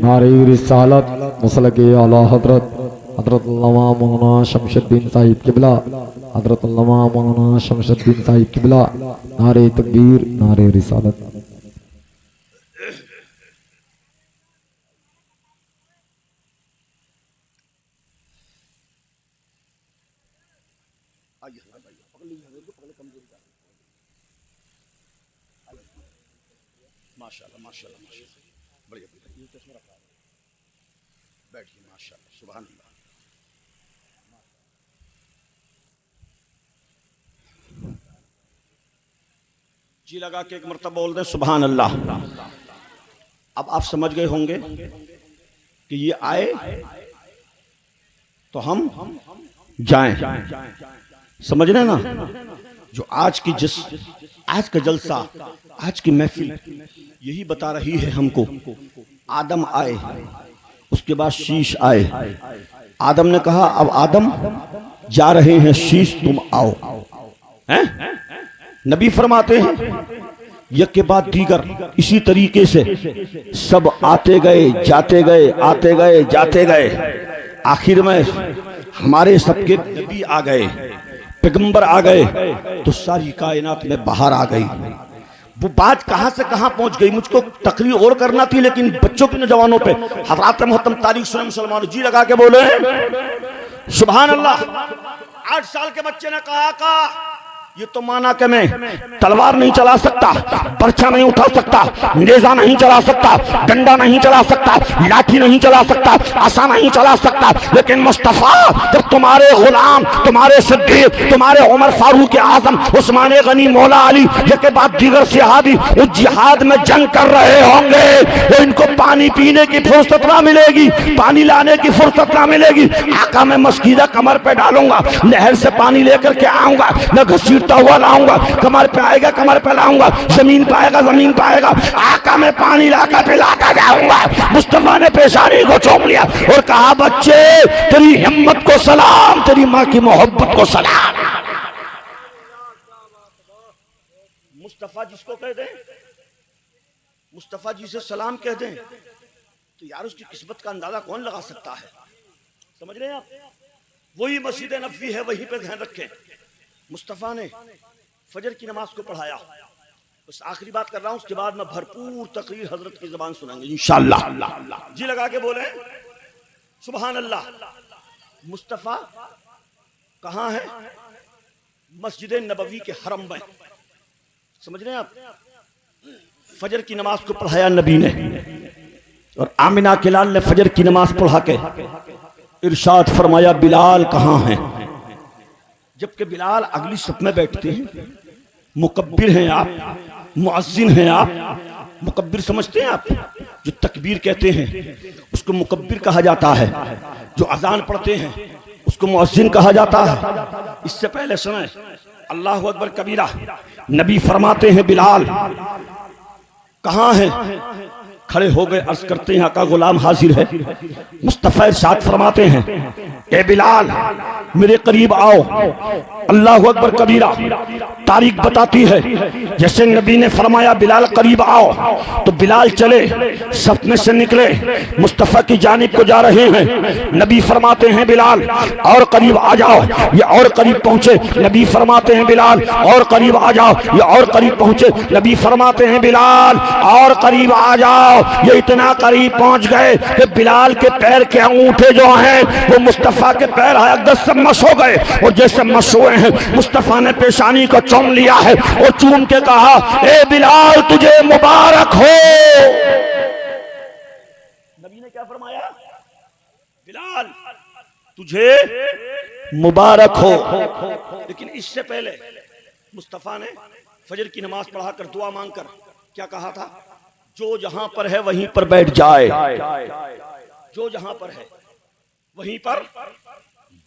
नारे रिसालत, मसलके आला हजरत हजरत अल्लामा मौलाना शमशुद्दीन साहिब किबला, हजरत अल्लामा मौलाना शमशुद्दीन साहिब किबला। नारे तकबीर, नारे रिसालत। माशाल्लाह माशाल्लाह माशाल्लाह, बढ़िया बढ़िया, ये चश्मा रखा है, बैठिए माशाल्लाह, सुभान अल्लाह। जी लगा के एक मरतबा बोल दें सुभान अल्लाह। अब आप समझ गए होंगे कि ये आए तो हम जाएं, समझ रहे ना। जो आज का जलसा, आज की महफिल यही बता रही है हमको। आदम आए, उसके बाद शीश आए। आदम ने कहा अब आदम जा रहे हैं, शीश तुम आओ। हैं? नबी फरमाते हैं एक के बाद दीगर इसी तरीके से सब आते गए जाते गए, आते गए जाते गए। आखिर में हमारे सबके नबी आ गए, पैगंबर आ गए, तो सारी कायनात में बाहर आ गई। वो बात कहां से कहां पहुंच गई, मुझको तकरीर और करना थी, लेकिन बच्चों के नौजवानों पे हज़रात मोहतरम तारीख सुने मुसलमानों, जी लगा के बोले सुभान अल्लाह। 8 साल के बच्चे ने कहा का ये तो माना कि मैं तलवार नहीं चला सकता, बर्छा नहीं उठा सकता, नेजा नहीं चला सकता, डंडा नहीं चला सकता, लाठी नहीं चला सकता, आसा नहीं चला सकता, लेकिन मुस्तफा जब तुम्हारे गुलाम, तुम्हारे सिद्दीक, तुम्हारे उमर फारूक आजम, उस्मान गनी, मौला अली के बाद दीगर सहाबी उस जिहाद में जंग कर रहे होंगे, तो इनको पानी पीने की फुर्सत ना मिलेगी, पानी लाने की फुर्सत ना मिलेगी। आका मैं मस्कीदा कमर पे डालूंगा, नहर से पानी लेकर के आऊंगा, मैं घसीटता हुआ लाऊंगा, कमर पे आएगा कमर पे लाऊंगा, जमीन पे आएगा जमीन पे आएगा, आका मैं पानी लाकर पिलाता जाऊंगा। मुस्तफा ने पेशानी को चूम लिया और कहा बच्चे तेरी हिम्मत को सलाम, तेरी माँ की मोहब्बत को सलाम। मुस्तफा जिसको कह दें, मुस्तफा जी से सलाम कह दें, तो यार उसकी किस्मत का अंदाजा कौन लगा सकता है। समझ रहे हैं आप। वही मस्जिद नबवी है, वहीं पे ध्यान रखें। मुस्तफ़ा ने फजर की नमाज को पढ़ाया। बस आखिरी बात कर रहा हूं, उसके बाद मैं भरपूर तकरीर हजरत की ज़बान सुनाएंगे इंशाअल्लाह। जी लगा के बोले सुभान अल्लाह। मुस्तफ़ा कहाँ है? मस्जिद नबवी के हरम में। समझ रहे हैं आप। फजर की नमाज को पढ़ाया नबी ने, और आमिना के लाल ने फजर की नमाज पढ़ा के इरशाद फरमाया बिलाल कहाँ है? जबकि बिलाल अगली सफ में बैठते हैं। मुकब्बिर हैं आप, मुअज्जिन हैं आप। मुकब्बिर समझते हैं आप? जो तकबीर कहते हैं उसको मुकब्बिर कहा जाता है। जो अजान पढ़ते हैं उसको मुअज्जिन कहा जाता है। इससे पहले सुने अल्लाहु अकबर कबीरा। नबी फरमाते हैं बिलाल कहाँ है? खड़े हो गए, अर्ज करते हैं आका गुलाम हाजिर है। मुस्तफा इरशाद फरमाते हैं ए बिलाल मेरे करीब आओ। अल्लाहु अकबर कबीरा। तारीख बताती है जैसे नबी ने फरमाया बिलाल करीब आओ, तो बिलाल चले, सफ में से निकले, मुस्तफा की जानिब को जा रहे हैं। नबी फरमाते हैं बिलाल और करीब आ जाओ। ये और करीब पहुंचे। नबी फरमाते हैं बिलाल और करीब आ जाओ। ये और करीब पहुंचे। नबी फरमाते हैं बिलाल और करीब आ जाओ। ये इतना करीब पहुंच गए कि बिलाल के पैर के अंगूठे जो हैं वो मुस्तफा के पैर एकदम से मस हो गए, और जैसे मस हुए हैं मुस्तफा ने पेशानी को चूम लिया है और चूम के कहा, ए बिलाल तुझे मुबारक हो। नबी ने क्या फरमाया? बिलाल तुझे मुबारक हो। लेकिन इससे पहले मुस्तफा ने फजर की नमाज पढ़ाकर दुआ मांगकर क्या कहा था? जो जहां पर है वहीं पर बैठ जाए, जो जहां पर है वहीं पर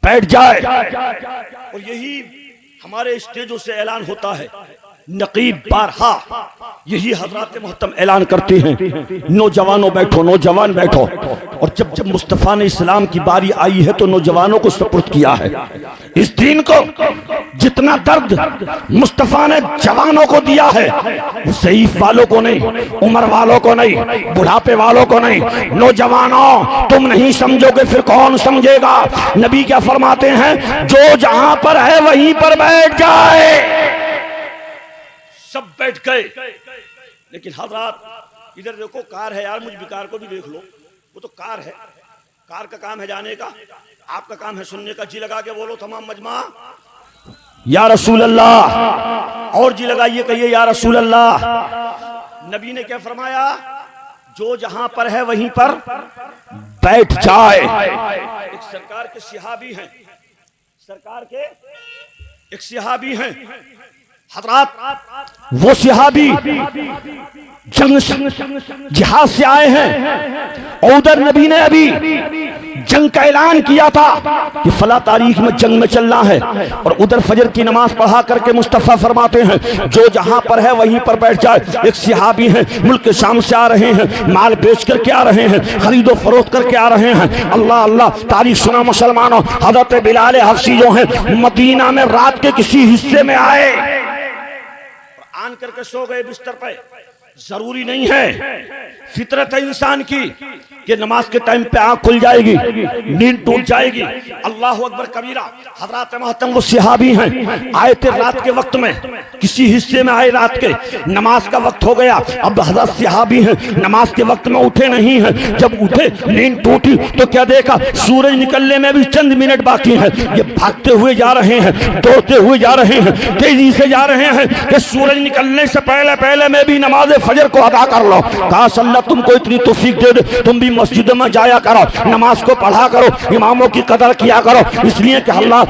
बैठ जाए। और यही हमारे स्टेजों से ऐलान होता है, नकीब बारहा यही हजरात मोहतरम ऐलान करते हैं, नौजवानों बैठो, नौजवान बैठो। और जब जब मुस्तफ़ा ने इस्लाम की बारी आई है तो नौजवानों को सुपुर्द किया है इस दीन को। जितना दर्द मुस्तफ़ा ने जवानों को दिया है, ज़ईफ वालों को नहीं, उम्र वालों को नहीं, बुढ़ापे वालों को नहीं। नौजवानों तुम नहीं समझोगे फिर कौन समझेगा? नबी क्या फरमाते हैं? जो जहां पर है वहीं पर बैठ जाए। सब बैठ गए। लेकिन हजरात इधर देखो, कार है यार, मुझ बिकार को भी देख लो, वो तो कार है, कार का काम है जाने का, आपका काम है सुनने का। जी लगा के बोलो तमाम मजमा, या रसूल अल्लाह। और जी लगाइए, कहिए या रसूल अल्लाह। नबी ने क्या फरमाया? जो जहां पर है वहीं पर बैठ जाए। एक सरकार के सिहाबी हैं, सरकार के एक सिहाबी हैं हजरात, वो सिहाबी जंग जिहाद से आए हैं और उधर नबी ने अभी जंग का ऐलान किया था कि फला तारीख में जंग में चलना है। और उधर फजर की नमाज पढ़ा करके मुस्तफा फरमाते हैं, जो जहां पर है वहीं पर बैठ जाए। एक सिहाबी हैं, मुल्क शाम से आ रहे हैं, माल बेच करके आ रहे हैं, खरीदो फरोख्त करके आ रहे हैं। अल्लाह अल्लाह, तारीख सुना मुसलमानों। हजरत बिलाल हबशी जो हैं मदीना में रात के किसी हिस्से में आए, आन करके सो गए बिस्तर पे। जरूरी नहीं है, फितरत है इंसान की कि नमाज के टाइम पे आंख खुल जाएगी, नींद टूट जाएगी। अल्लाह अकबर कबीरा। हजरत मोहतरम वो सिहाबी हैं, आए थे रात के वक्त में, किसी हिस्से में आए रात के, नमाज का वक्त हो गया। अब हजरत सिहाबी हैं, नमाज के वक्त में उठे नहीं हैं। जब उठे, नींद टूटी तो क्या देखा? सूरज निकलने में भी चंद मिनट बाकी हैं। ये भागते हुए जा रहे हैं, दौड़ते हुए जा रहे हैं, तेजी से जा रहे हैं कि सूरज निकलने से पहले पहले मैं भी नमाज फजर को अदा कर लो। काश अल्लाह तुमको इतनी तौफीक दे दे, तुम भी मस्जिद में जाया करो, नमाज को पढ़ा करो, इमामों की कदर किया करो। इसलिए कि अल्लाह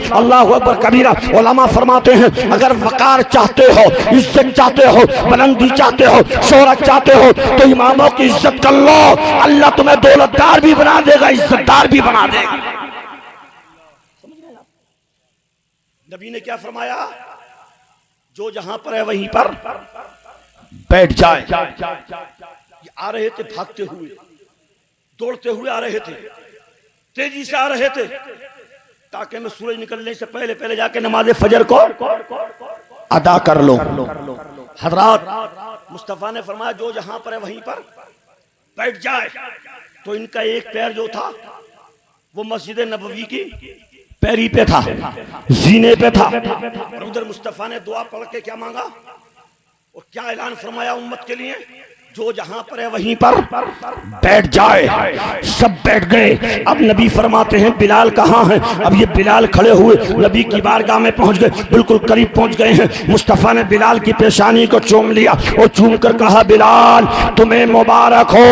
अकबर कबीरा। उलमा फरमाते हैं, अगर वकार चाहते हो, इज्जत चाहते हो, बुलंदी चाहते हो, शोहरत चाहते हो तो इमामों की इज्जत कर लो। अल्लाह तुम्हें दौलतदार भी बना देगा, इज्जतदार भी बना देगा। नबी ने क्या फरमाया? जो जहां पर है वहीं पर बैठ जाए। ये आ रहे थे भागते हुए, दौड़ते हुए आ रहे थे, तेजी से आ रहे थे, ताकि मैं सूरज निकलने से पहले पहले जाके नमाज फजर को अदा कर लो। हजरात मुस्तफा ने फरमाया, जो जहां पर है वहीं पर बैठ जाए। तो इनका एक पैर जो था वो मस्जिद नबवी की पैरी पे था, जीने पे था। और उधर मुस्तफा ने दुआ पढ़ के क्या मांगा और क्या ऐलान फरमाया उम्मत के लिए? जो जहां पर है वहीं पर बैठ जाए। सब बैठ गए। अब नबी फरमाते हैं, बिलाल कहाँ है? अब ये बिलाल खड़े हुए नबी की बारगाह में पहुंच गए, बिल्कुल करीब पहुंच गए हैं। मुस्तफा ने बिलाल की पेशानी को चूम लिया और चूम कर कहा, बिलाल तुम्हें मुबारक हो,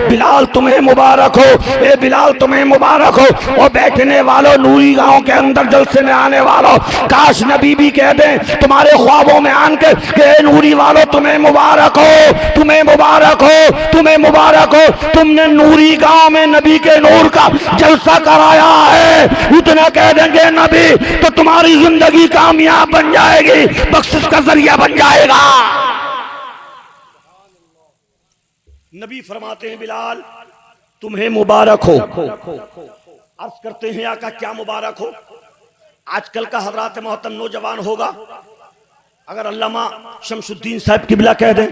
बिलाल तुम्हें मुबारक हो, ए बिलाल तुम्हें मुबारक हो। और बैठने वालों, नूरी गांव के अंदर जलसे में आने वालों, काश नबी भी कह दें तुम्हारे ख्वाबों में आन के कि नूरी वालों तुम्हें मुबारक हो, तुम्हें मुबारक हो, तुम्हें मुबारक हो, तुमने नूरी गांव में नबी के नूर का जलसा कराया है। इतना कह देंगे नबी तो तुम्हारी जिंदगी कामयाब बन जाएगी, बख्शिश का जरिया बन जाएगा। नबी फरमाते हैं, बिलाल तुम्हें मुबारक हो। अर्ज करते हैं, आका क्या मुबारक हो? आजकल का हजरात मोहतरम नौजवान होगा, अगर अल्लामा शमसुद्दीन साहब किबला कह दें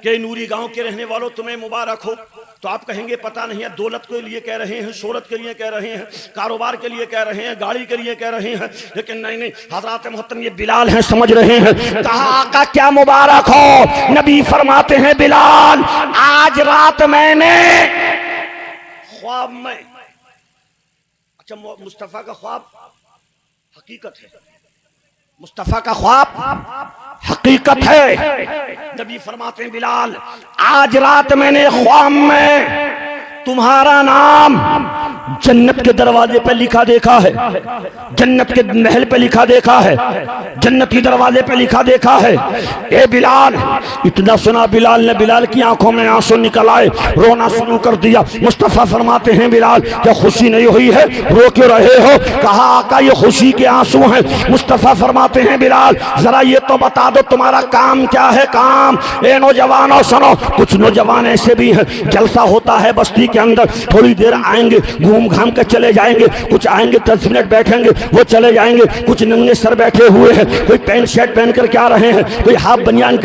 कि नूरी गांव के रहने वालों तुम्हें मुबारक हो, तो आप कहेंगे पता नहीं है, दौलत के लिए कह रहे हैं, शोहरत के लिए कह रहे हैं, कारोबार के लिए कह रहे हैं, गाड़ी के लिए कह रहे हैं। लेकिन नहीं, हजरत मोहतरम ये बिलाल हैं, समझ रहे हैं। कहा आका क्या मुबारक हो। नबी फरमाते हैं बिलाल आज रात मैंने ख्वाब में, अच्छा मुस्तफा का ख्वाब हकीकत है, मुस्तफा का ख्वाब हकीकत है। नबी फरमाते हैं बिलाल आज रात मैंने ख्वाब में तुम्हारा नाम जन्नत के दरवाजे पे लिखा देखा है, जन्नत के महल पे लिखा देखा है, जन्नत के दरवाजे पे लिखा देखा है। ए बिलाल, इतना सुना बिलाल ने, बिलाल की आंखों में आंसू निकल आए, रोना शुरू कर दिया। मुस्तफा फरमाते हैं बिलाल क्या खुशी नहीं हुई है, रो क्यों रहे हो। कहा आका ये खुशी के आंसू हैं। मुस्तफा फरमाते हैं बिलाल जरा ये तो बता दो तुम्हारा काम क्या है। काम, ए नौजवानों सुनो, कुछ नौजवान ऐसे भी हैं, जलसा होता है बस्ती के अंदर, थोड़ी देर आएंगे घूम घाम के चले जाएंगे, कुछ आएंगे 10 मिनट बैठेंगे वो चले जाएंगे, कुछ नंगे सर बैठे हुए हैं, कोई पैंट शर्ट पहन कर क्या रहे हैं, कोई हाफ बनियान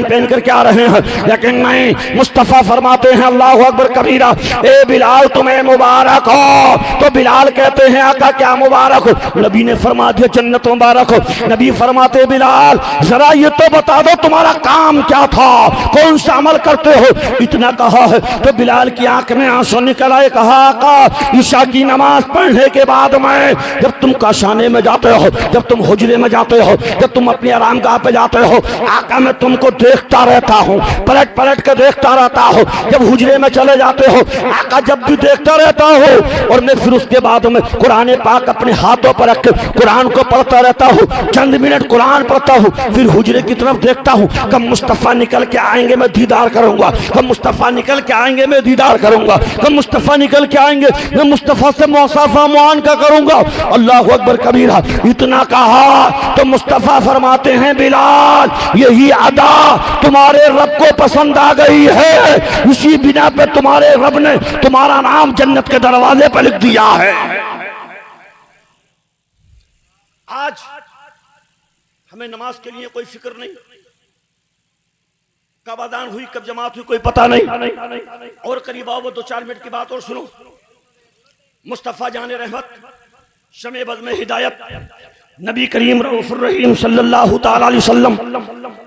पहन कर क्या रहे हैं। लेकिन नहीं, मुस्तफा फरमाते हैं अल्लाह अकबर कबीरा, ए बिलाल तुम्हें मुबारक हो। तो बिलाल कहते हैं आका क्या मुबारक हो। नबी ने फरमा दिया जन्नत मुबारक हो। नबी फरमाते बिलाल जरा ये तो बता दो तुम्हारा काम क्या था, कौन सा अमल करते हो। इतना कहा है तो बिलाल की आंख में आंसू निकल आए। कहा आका ईशा की नमाज पढ़ने के बाद में जब तुम काशाने में जाते हो, जब तुम हुजरे में जाते हो, जब तुम अपनी आरामगाह पे जाते हो, आका मैं तुमको देखता रहता हूँ, पलट पलट के देखता रहता हूँ। जब हुजरे में चले जाते हो आका जब भी देखता रहता हूँ, और मैं फिर उसके बाद में कुरान पाक अपने हाथों पर रख के कुरान को पढ़ता रहता हूँ। चंद मिनट कुरान पढ़ता हूँ, फिर हुजरे की तरफ देखता हूँ, कब मुस्तफा निकल के आएंगे मैं दीदार करूंगा, कब मुस्तफा निकल के आएंगे मैं दीदार करूंगा, कब मुस्तफा निकल के आएंगे मैं मुस्तफा से मौसाफा मुआनका करूंगा। अल्लाह अकबर कबीरा। इतना कहा तो मुस्तफा फरमाते हैं बिलाल यही अदा तुम्हारे रब को पसंद आ गई है, इसी बिना पे तुम्हारे रब ने तुम्हारा नाम जन्नत के दरवाजे पर लिख दिया है। आज हमें नमाज के लिए कोई फिक्र नहीं, कब अजान हुई कब जमात हुई कोई पता नहीं। और करीब आओ वो 2-4 मिनट की बात और सुनो। मुस्तफा जाने रहमत शमे बज़ में हिदायत नबी करीम रऊफ़ुर रहीम सल्लल्लाहु तआला अलैहि वसल्लम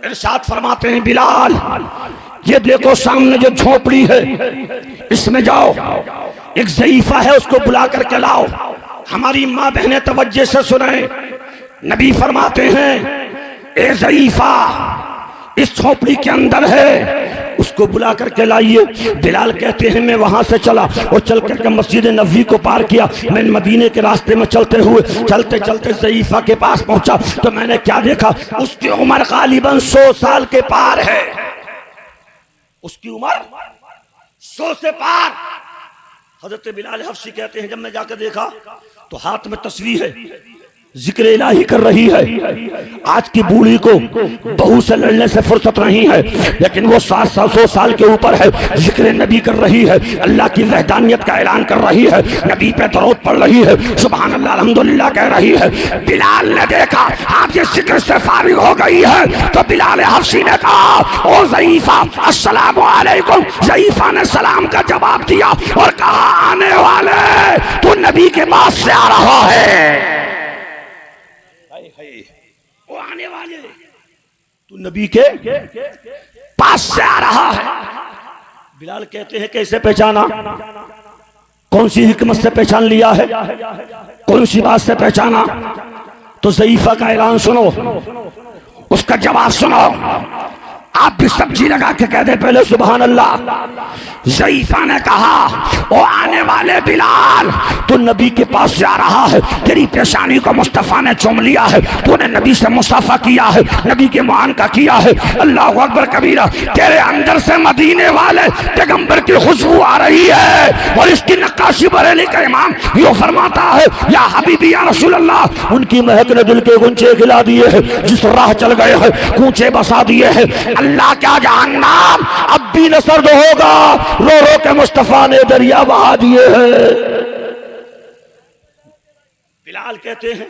इरशाद फरमाते हैं बिलाल ये देखो सामने जो झोपड़ी है इसमें जाओ, एक ज़ईफ़ा है उसको बुला करके लाओ। हमारी माँ बहनें तवज्जो से सुने। नबी फरमाते हैं ए ज़ईफ़ा इस झोपड़ी के अंदर है, उसको बुला करके लाइए। बिलाल कहते हैं मैं वहां से चला और चल करके मस्जिद नबवी को पार किया। मैं मदीने के रास्ते में चलते हुए चलते चलते ज़ईफ़ा के पास पहुंचा तो मैंने क्या देखा, उसकी उम्र गालिबन 100 साल के पार है, उसकी उम्र 100 से पार। हजरत बिलाल हफ्सी कहते हैं जब मैं जाकर देखा तो हाथ में तस्वीर है, जिक्र इलाही कर रही है। आज की बूढ़ी को बहू से लड़ने से फुर्सत नहीं है, लेकिन वो 700 साल के ऊपर है, जिक्र नबी कर रही है, अल्लाह की वहदानियत का ऐलान कर रही है, नबी पे दरूद पढ़ रही है, सुभान अल्लाह अल्हम्दुलिल्लाह कह रही है। बिलाल ने देखा आप ये जिक्र से फारिग हो गई है तो बिलाल हफ्सी ने कहा ओ ज़ईफ़ा अस्सलामु अलैकुम। ज़ईफ़ा ने सलाम का जवाब दिया और कहा आने वाले तू नबी के पास से आ रहा है, वो आने वाले तू नबी के पास से आ रहा है। बिलाल कहते हैं कैसे पहचाना, कौन सी हिकमत से पहचान लिया है, कौन सी बात से पहचाना। तो ज़ईफ़ा का ऐलान सुनो, उसका जवाब सुनो। आप भी सब्जी लगा के कह दे पहले सुभान अल्लाह। ज़ईफ़ा ने कहा ओ आने वाले बिलाल तू नबी के पास जा रहा है, तेरी पेशानी को मुस्तफ़ा ने चूम लिया है, तूने नबी से मुसाफा किया है, नबी के मान का किया है। अल्लाह अकबर कबीरा। तेरे अंदर से मदीने वाले पैगंबर की खुशबू आ रही है और इसकी नक्काशी बरेली का इमाम यो फरमाता है या हबीबी या रसूल अल्लाह, उनकी महक ने दिल के गुंचे खिला दिए हैं, जिस राह चल गए हैं कूचे बसा दिए हैं। अल्लाह क्या जहन्नम अब भी न सर्द होगा, रो रो के मुस्तफा ने दरिया बहा दिए हैं। बिलाल कहते हैं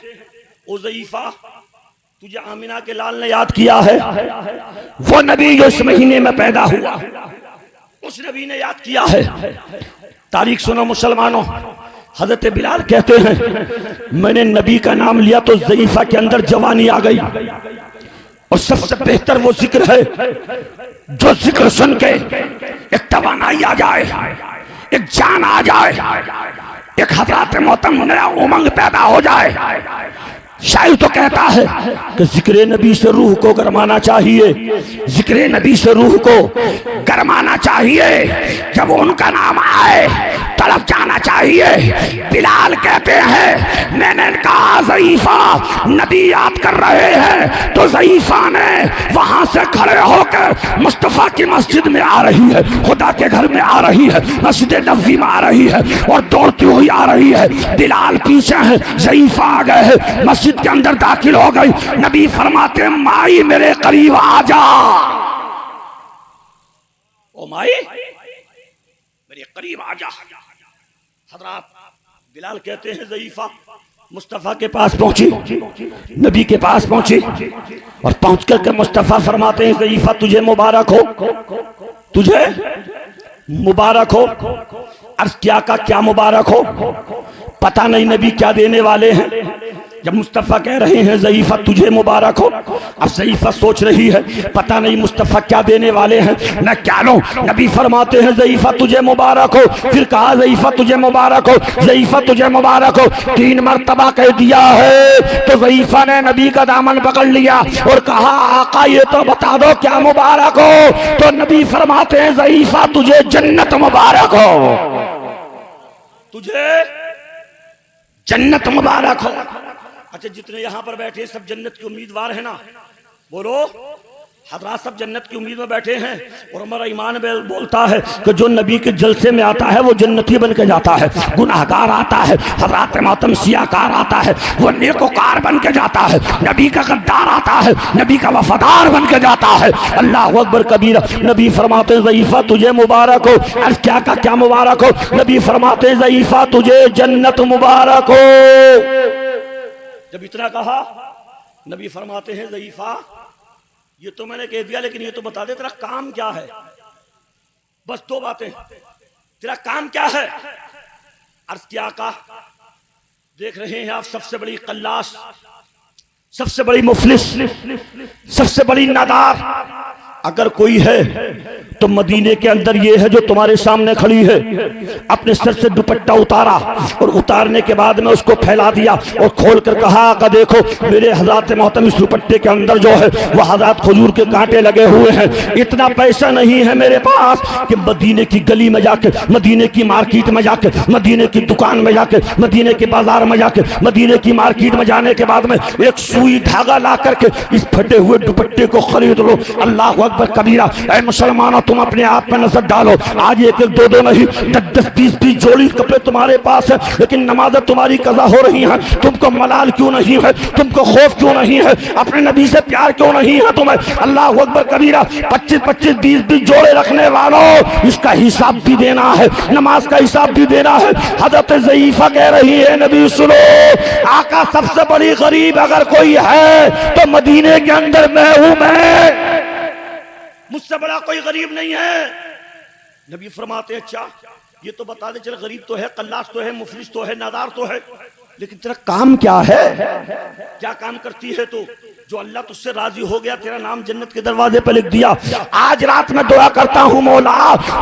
ओ ज़ईफ़ा तुझे आमिना के लाल ने याद किया है, वो नबी जो इस महीने में पैदा हुआ, उस नबी ने याद किया है। तारीख सुनो मुसलमानों, हजरत बिलाल कहते हैं मैंने नबी का नाम लिया तो ज़ईफा के अंदर जवानी आ गई। और सबसे बेहतर वो जिक्र है जो जिक्र सुन के एक तवानाई आ जाए, एक जान आ जाए, एक हजरत मोहतरम नया उमंग पैदा हो जाए। शायर तो कहता है कि जिक्र नबी से रूह को गरमाना चाहिए, जिक्र नबी से रूह को गरमाना चाहिए। जब उनका नाम आए तड़प जाना चाहिए। बिलाल कहते हैं मैंने कहा ज़ईफा नबी याद कर रहे हैं, तो ज़ईफा ने वहां से खड़े होकर मुस्तफ़ा की मस्जिद में आ रही है, खुदा के घर में आ रही है, मस्जिद नबवी में आ रही है और दौड़ती हुई आ रही है। बिलाल पीछे है, ज़ईफा आ गए हैं, मस्जिद के अंदर दाखिल हो गई। नबी फरमाते माई मेरे करीब आ जा। ओ माई मेरे करीब आ जा। हजरात बिलाल कहते हैं ज़ईफा मुस्तफ़ा के पास पहुंची, नबी के पास पहुंची और पहुंच करके मुस्तफ़ा फरमाते हैं ज़ईफा तुझे मुबारक हो, तुझे मुबारक हो। अर्ज़ क्या का क्या मुबारक हो, पता नहीं नबी क्या देने वाले हैं। जब मुस्तफ़ा कह रहे हैं ज़ईफा तुझे मुबारक हो, अब ज़ईफा सोच रही है पता नहीं मुस्तफ़ा क्या देने वाले हैं, मैं क्या लूं। नबी फरमाते हैं ज़ईफा तुझे मुबारक हो। फिर कहा ज़ईफा तुझे मुबारक हो, ज़ईफा तुझे मुबारक हो। 3 मरतबा कह दिया है तो ज़ईफा ने नबी का दामन पकड़ लिया और कहा आका ये तो बता दो क्या मुबारक हो। तो नबी फरमाते हैं ज़ईफा तुझे जन्नत मुबारक हो, तुझे जन्नत मुबारक हो। अच्छा जितने यहाँ पर बैठे सब जन्नत के उम्मीदवार हैं ना, बोलो। हजरात सब जन्नत की उम्मीद में बैठे हैं और हमारा ईमान बोलता है कि जो नबी के जलसे में आता है वो जन्नती बन के जाता है, गुनाहगार आता है, हजरात मातम सियाकार आता है वो नेकोकार बन के जाता है, नबी का गद्दार आता है नबी का वफादार बन के जाता है। अल्लाह अकबर कबीरा। नबी फरमाते ज़ईफा तुझे मुबारक हो। अर्ज़ क्या का क्या मुबारक हो। नबी फरमाते ज़ईफा तुझे जन्नत मुबारक हो। जब इतना कहा नबी फरमाते हैं ज़ईफा ये तो मैंने कह दिया लेकिन ये तो बता दे तेरा काम क्या है। बस 2 बातें, तेरा काम क्या है। अर्ज़ क्या का देख रहे हैं आप सबसे बड़ी कल्लास, सबसे बड़ी मुफलिस, सबसे बड़ी नादार अगर कोई है तो मदीने के अंदर ये है जो तुम्हारे सामने खड़ी है। अपने सर से दुपट्टा उतारा और उतारने के बाद में उसको फैला दिया और खोल कर कहा का देखो मेरे हज़रात मोहतरम इस दुपट्टे के अंदर जो है वह हज़रात खजूर के कांटे लगे हुए हैं। इतना पैसा नहीं है मेरे पास कि मदीने की गली में जाके, मदीने की मार्केट में जाके, मदीने की दुकान में जाके, मदीने के बाजार में जाके, मदीने की मार्केट में जाने के बाद में एक सुई धागा ला करके इस फटे हुए दुपट्टे को खरीद लो। अल्लाह अकबर कबीरा। ऐ मुसलमानों तुम अपने आप में नजर डालो। आज 1-1, 2-2 नहीं 10-10, 20-20 जोड़ी कपड़े तुम्हारे पास है लेकिन नमाज़ें तुम्हारी कज़ा हो रही हैं। तुमको मलाल क्यों नहीं है, तुमको खौफ क्यों नहीं है, अपने नबी से प्यार क्यों नहीं है तुम्हें। अल्लाह अकबर कबीरा। 25-25, 20-20 जोड़े रखने वालों इसका हिसाब भी देना है, नमाज का हिसाब भी देना है। हज़रत ज़ईफा कह रही है नबी सुनो आका सबसे बड़ी गरीब अगर कोई है तो मदीने के अंदर मैं हूं, मैं मुझसे बड़ा कोई गरीब नहीं है। नबी फरमाते अच्छा ये तो बता दे चल गरीब तो है, कल्लास तो है, मुफलिस तो है, नादार तो है, लेकिन तेरा काम क्या है, क्या काम करती है तू जो अल्लाह तुझसे राजी हो गया, तेरा नाम जन्नत के दरवाजे पर लिख दिया। आज रात में दुआ करता हूँ मौला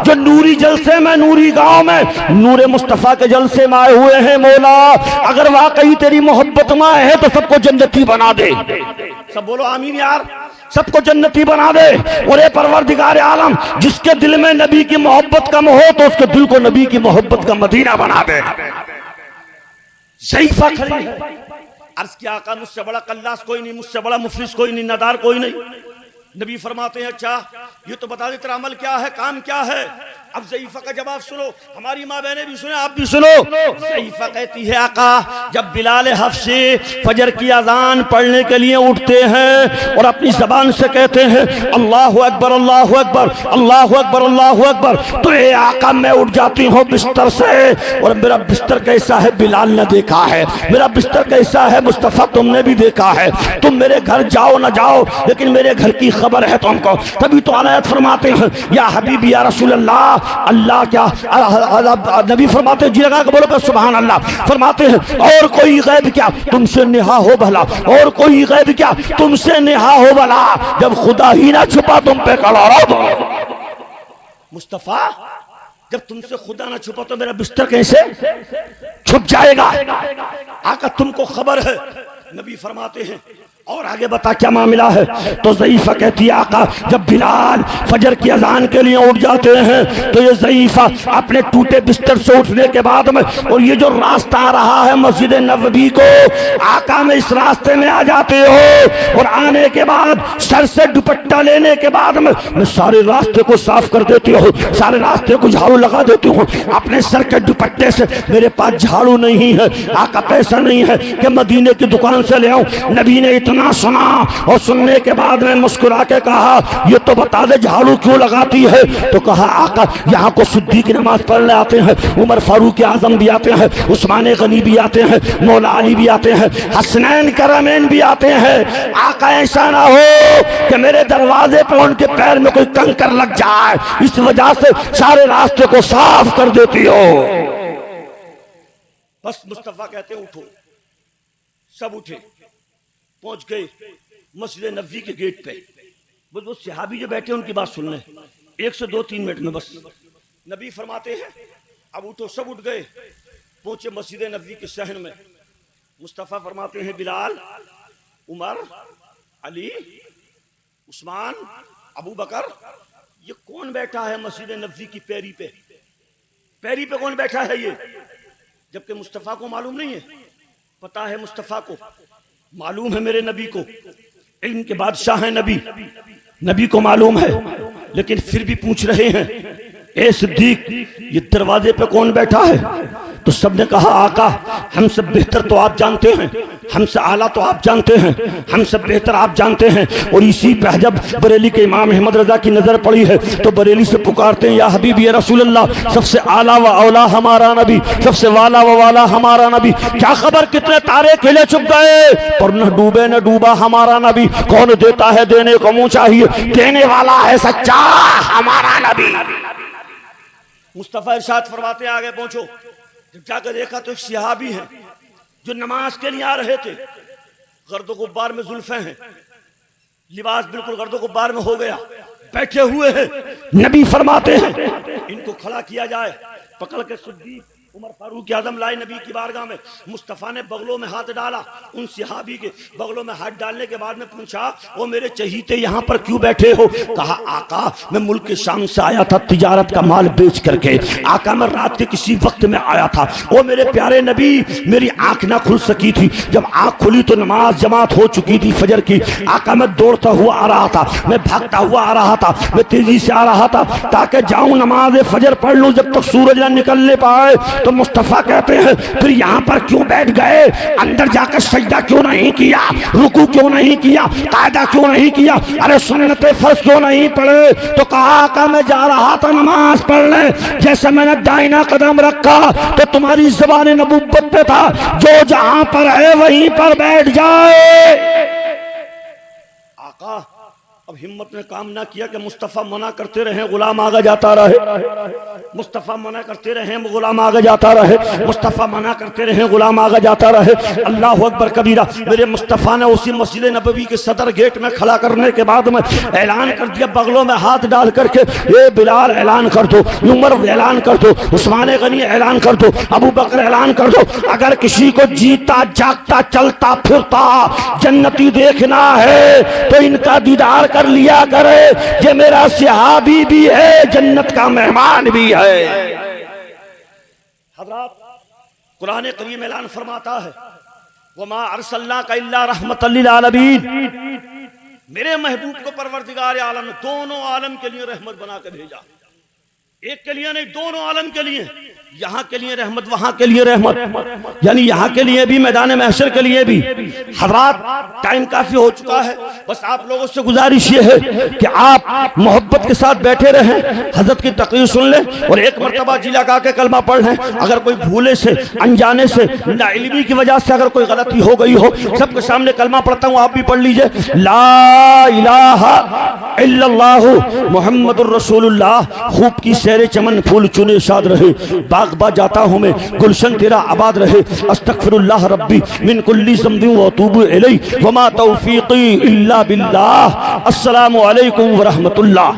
जो नूरी जलसे में, नूरी गांव में नूरे मुस्तफ़ा के जलसे में आए हुए हैं मौला अगर वाकई तेरी मोहब्बत में है तो सबको जन्नती बना दे। सब बोलो आमीन यार। सबको जन्नती बना दे। और ए परवरदिगार आलम जिसके दिल में नबी की मोहब्बत कम हो तो उसके दिल को नबी की मोहब्बत का मदीना बना दे। ज़ईफा खड़ी है। अर्ज़ किया आका मुझसे बड़ा कल्लास कोई नहीं, मुझसे बड़ा मुफलिस कोई नहीं, नादार कोई नहीं। नबी फरमाते हैं अच्छा ये तो बता दे तेरा अमल क्या है, काम क्या है। अब ज़ईफ़ा का जवाब सुनो, हमारी माँ बहनें भी सुने, आप भी सुनो। ज़ईफ़ा कहती है आका जब बिलाल हफ्सी फजर की अजान पढ़ने के लिए उठते हैं और अपनी जबान से कहते हैं अल्लाहु अकबर अल्लाहु अकबर अल्लाहु अकबर अल्लाहु अकबर, तो ये आका मैं उठ जाती हूँ बिस्तर से, और मेरा बिस्तर कैसा है बिलाल ने देखा है, मेरा बिस्तर कैसा है मुस्तफ़ा तुमने भी देखा है। तुम मेरे घर जाओ ना जाओ लेकिन मेरे घर की खबर है तुमको। तभी तो आयत फरमाते हैं या हबीबी या रसूल अल्लाह, अल्लाह क्या नबी फरमाते हैं, जी लगा के बोलो सुभान अल्लाह, फरमाते हैं और कोई गैब क्या तुमसे नेहा हो भला, और कोई गैब क्या तुमसे नेहा हो भला, जब खुदा ही ना छुपा तुम पे खड़ा रहो। मुस्तफा जब तुमसे खुदा ना छुपा तो मेरा बिस्तर कैसे छुप जाएगा। आका तुमको खबर है। नबी फरमाते हैं और आगे बता क्या मामला है। तो ज़ईफ़ा कहती है आका जब बिलाल फजर की अजान के लिए उठ जाते हैं तो ये ज़ईफ़ा अपने टूटे बिस्तर से उठने के बाद में, और ये जो रास्ता आ रहा है मस्जिद नबवी को, आका में इस रास्ते में आ जाते हो, और आने के बाद सर से दुपट्टा लेने के बाद में मैं सारे रास्ते को साफ कर देती हूँ, सारे रास्ते को झाड़ू लगा देती हूँ। अपने सर के दुपट्टे से, मेरे पास झाड़ू नहीं है आका, पैसा नहीं है कि मदीने की दुकान से ले आऊं। नबी ने इतना सुना और सुनने के बाद में मुस्कुरा के कहा ये तो बता दे झाड़ू क्यों लगाती है। तो कहा आका यहाँ को सिद्दीक की नमाज पढ़ने आते हैं, उमर फारूक आजम भी आते हैं, उस्मान गनी भी आते हैं, मौला अली भी आते हैं, हसनैन करमैन भी आते हैं। आका ऐसा ना हो कि मेरे दरवाजे पर उनके पैर में कोई कंकर लग जाए, इस वजह से सारे रास्ते को साफ कर देती हो। बस मुस्तफा कहते उठो, सब उठे, पहुंच गए मस्जिद नबवी के गेट पे। बस वो सहाबी जो बैठे उनकी बात सुन लें, 1 से 2-3 मिनट में बस। नबी फरमाते हैं अब उठो, सब उठ गए, पहुंचे मस्जिद नबवी के शहर में। मुस्तफ़ा फरमाते हैं बिलाल, उमर, अली, उस्मान, अबू बकर, ये कौन बैठा है मस्जिद नबवी की पैरी पे? पैरी पे कौन बैठा है ये? जबकि मुस्तफ़ा को मालूम नहीं है। पता है मुस्तफ़ा को, मालूम है मेरे नबी को, इल्म के बादशाह है नबी, नबी को मालूम है, लेकिन फिर भी पूछ रहे हैं ए सिद्दीक ये दरवाजे पे कौन बैठा है? तो सबने कहा आका हमसे बेहतर तो आप जानते हैं, हमसे आला तो आप जानते हैं, हमसे बेहतर आप जानते हैं। और इसी पे जब बरेली के इमाम अहमद रजा की नजर पड़ी है तो बरेली से पुकारते हैं या हबीबी या रसूल अल्लाह, सबसे आला व औला हमारा नबी, सबसे वाला व वाला हमारा नबी। क्या खबर कितने तारे खिले चुप गए पर न डूबे न डूबा हमारा नबी। कौन देता है देने को मुंह चाहिए, देने वाला है सच्चा हमारा नबी। मुस्तफा इरशाद फरमाते आगे पहुंचो। जब जाकर देखा तो एक सहाबी है जो नमाज के लिए आ रहे थे, गर्दो गुब्बार में जुल्फे हैं, लिबास बिल्कुल गर्दो गुब्बार में हो गया, बैठे हुए हैं। नबी फरमाते हैं इनको खड़ा किया जाए। पकड़ के सिद्दीक उमर फारूक आजम लाए नबी की बारगाह में। मुस्तफ़ा ने बगलों में हाथ डाला, उन सहाबी के बगलों में हाथ डालने के बाद में पूछा वो मेरे चहीते यहाँ पर क्यों बैठे हो? कहा आका मैं मुल्क के शाम से आया था तिजारत का माल बेच करके, आका मैं रात के किसी वक्त में आया था। वो मेरे प्यारे नबी मेरी आंख ना खुल सकी थी, जब आंख खुली तो नमाज जमात हो चुकी थी फजर की। आका मैं दौड़ता हुआ आ रहा था, मैं भागता हुआ आ रहा था, मैं तेजी से आ रहा था ताकि जाऊं नमाज फजर पढ़ लूं जब तक सूरज ना निकलने पाए। तो मुस्तफा कहते हैं फिर यहाँ पर क्यों बैठ गए? अंदर जाकर सजदा क्यों नहीं किया, रुकू क्यों नहीं किया, कायदा क्यों नहीं किया, अरे सुन्नते फर्ज क्यों नहीं पढ़े? तो कहा का मैं जा रहा था नमाज पढ़ने, जैसे मैंने दाहिना कदम रखा तो तुम्हारी ज़बान नबुव्वत पे था, जो जहां पर है वहीं पर बैठ जाए। आका अब हिम्मत ने काम ना किया कि मुस्तफ़ा मना करते रहे गुलाम आगे जाता रहे, मुस्तफ़ा मना करते रहे गुलाम आगे जाता रहे, मुस्तफ़ा मना करते रहे गुलाम आगे जाता रहे। अल्लाह अकबर कबीरा। मेरे मुस्तफ़ा ने उसी मस्जिद नबवी के सदर गेट में खड़ा करने के बाद में ऐलान कर दिया, बगलों में हाथ डाल करके ए बिलाल ऐलान कर दो, उमर ऐलान कर दो, उस्मान गनी ऐलान कर दो, अबू बकर ऐलान कर दो, अगर किसी को जीता जागता चलता फिरता जन्नती देखना है तो इनका दीदार कर लिया करे, ये मेरा सहाबी भी है जन्नत का मेहमान भी है। हज़रात कुरान करीम ऐलान फरमाता है वमा अरसलनाका इल्ला रहमतल लिल आलमीन, मेरे महबूब को परवरदिगार आलम दोनों आलम के लिए रहमत बना के भेजा। एक के लिए नहीं, दोनों आलम के लिए, यहाँ के लिए रहमत, वहां के लिए रहमत, यानी यहाँ के लिए भी, मैदान महशर के लिए भी। हज़रात टाइम काफी हो चुका है, बस आप लोगों से गुजारिश ये है कि आप मोहब्बत के साथ बैठे रहें, हजरत की तकरीर सुन लें और एक मरतबा जी लगा के कलमा पढ़ लें। अगर कोई भूले से, अनजाने से, नाइल्मी की वजह से अगर कोई गलती हो गई हो, सबके सामने कलमा पढ़ता हूँ, आप भी पढ़ लीजिए। ला इलाहा इल्लल्लाहु मुहम्मदुर रसूलुल्लाह। खूब की सैरे चमन फूल चुने शाद रहे, बाग बा जाता हूँ मैं, गुलशन तेरा आबाद रहे। अस्तगफिरुल्लाह रब्बी मिन कुल्ली ज़ंबिन व अतूबु इलैहि वमा तौफीकी इल्ला बिल्लाह। अस्सलामु अलैकुम व रहमतुल्लाह।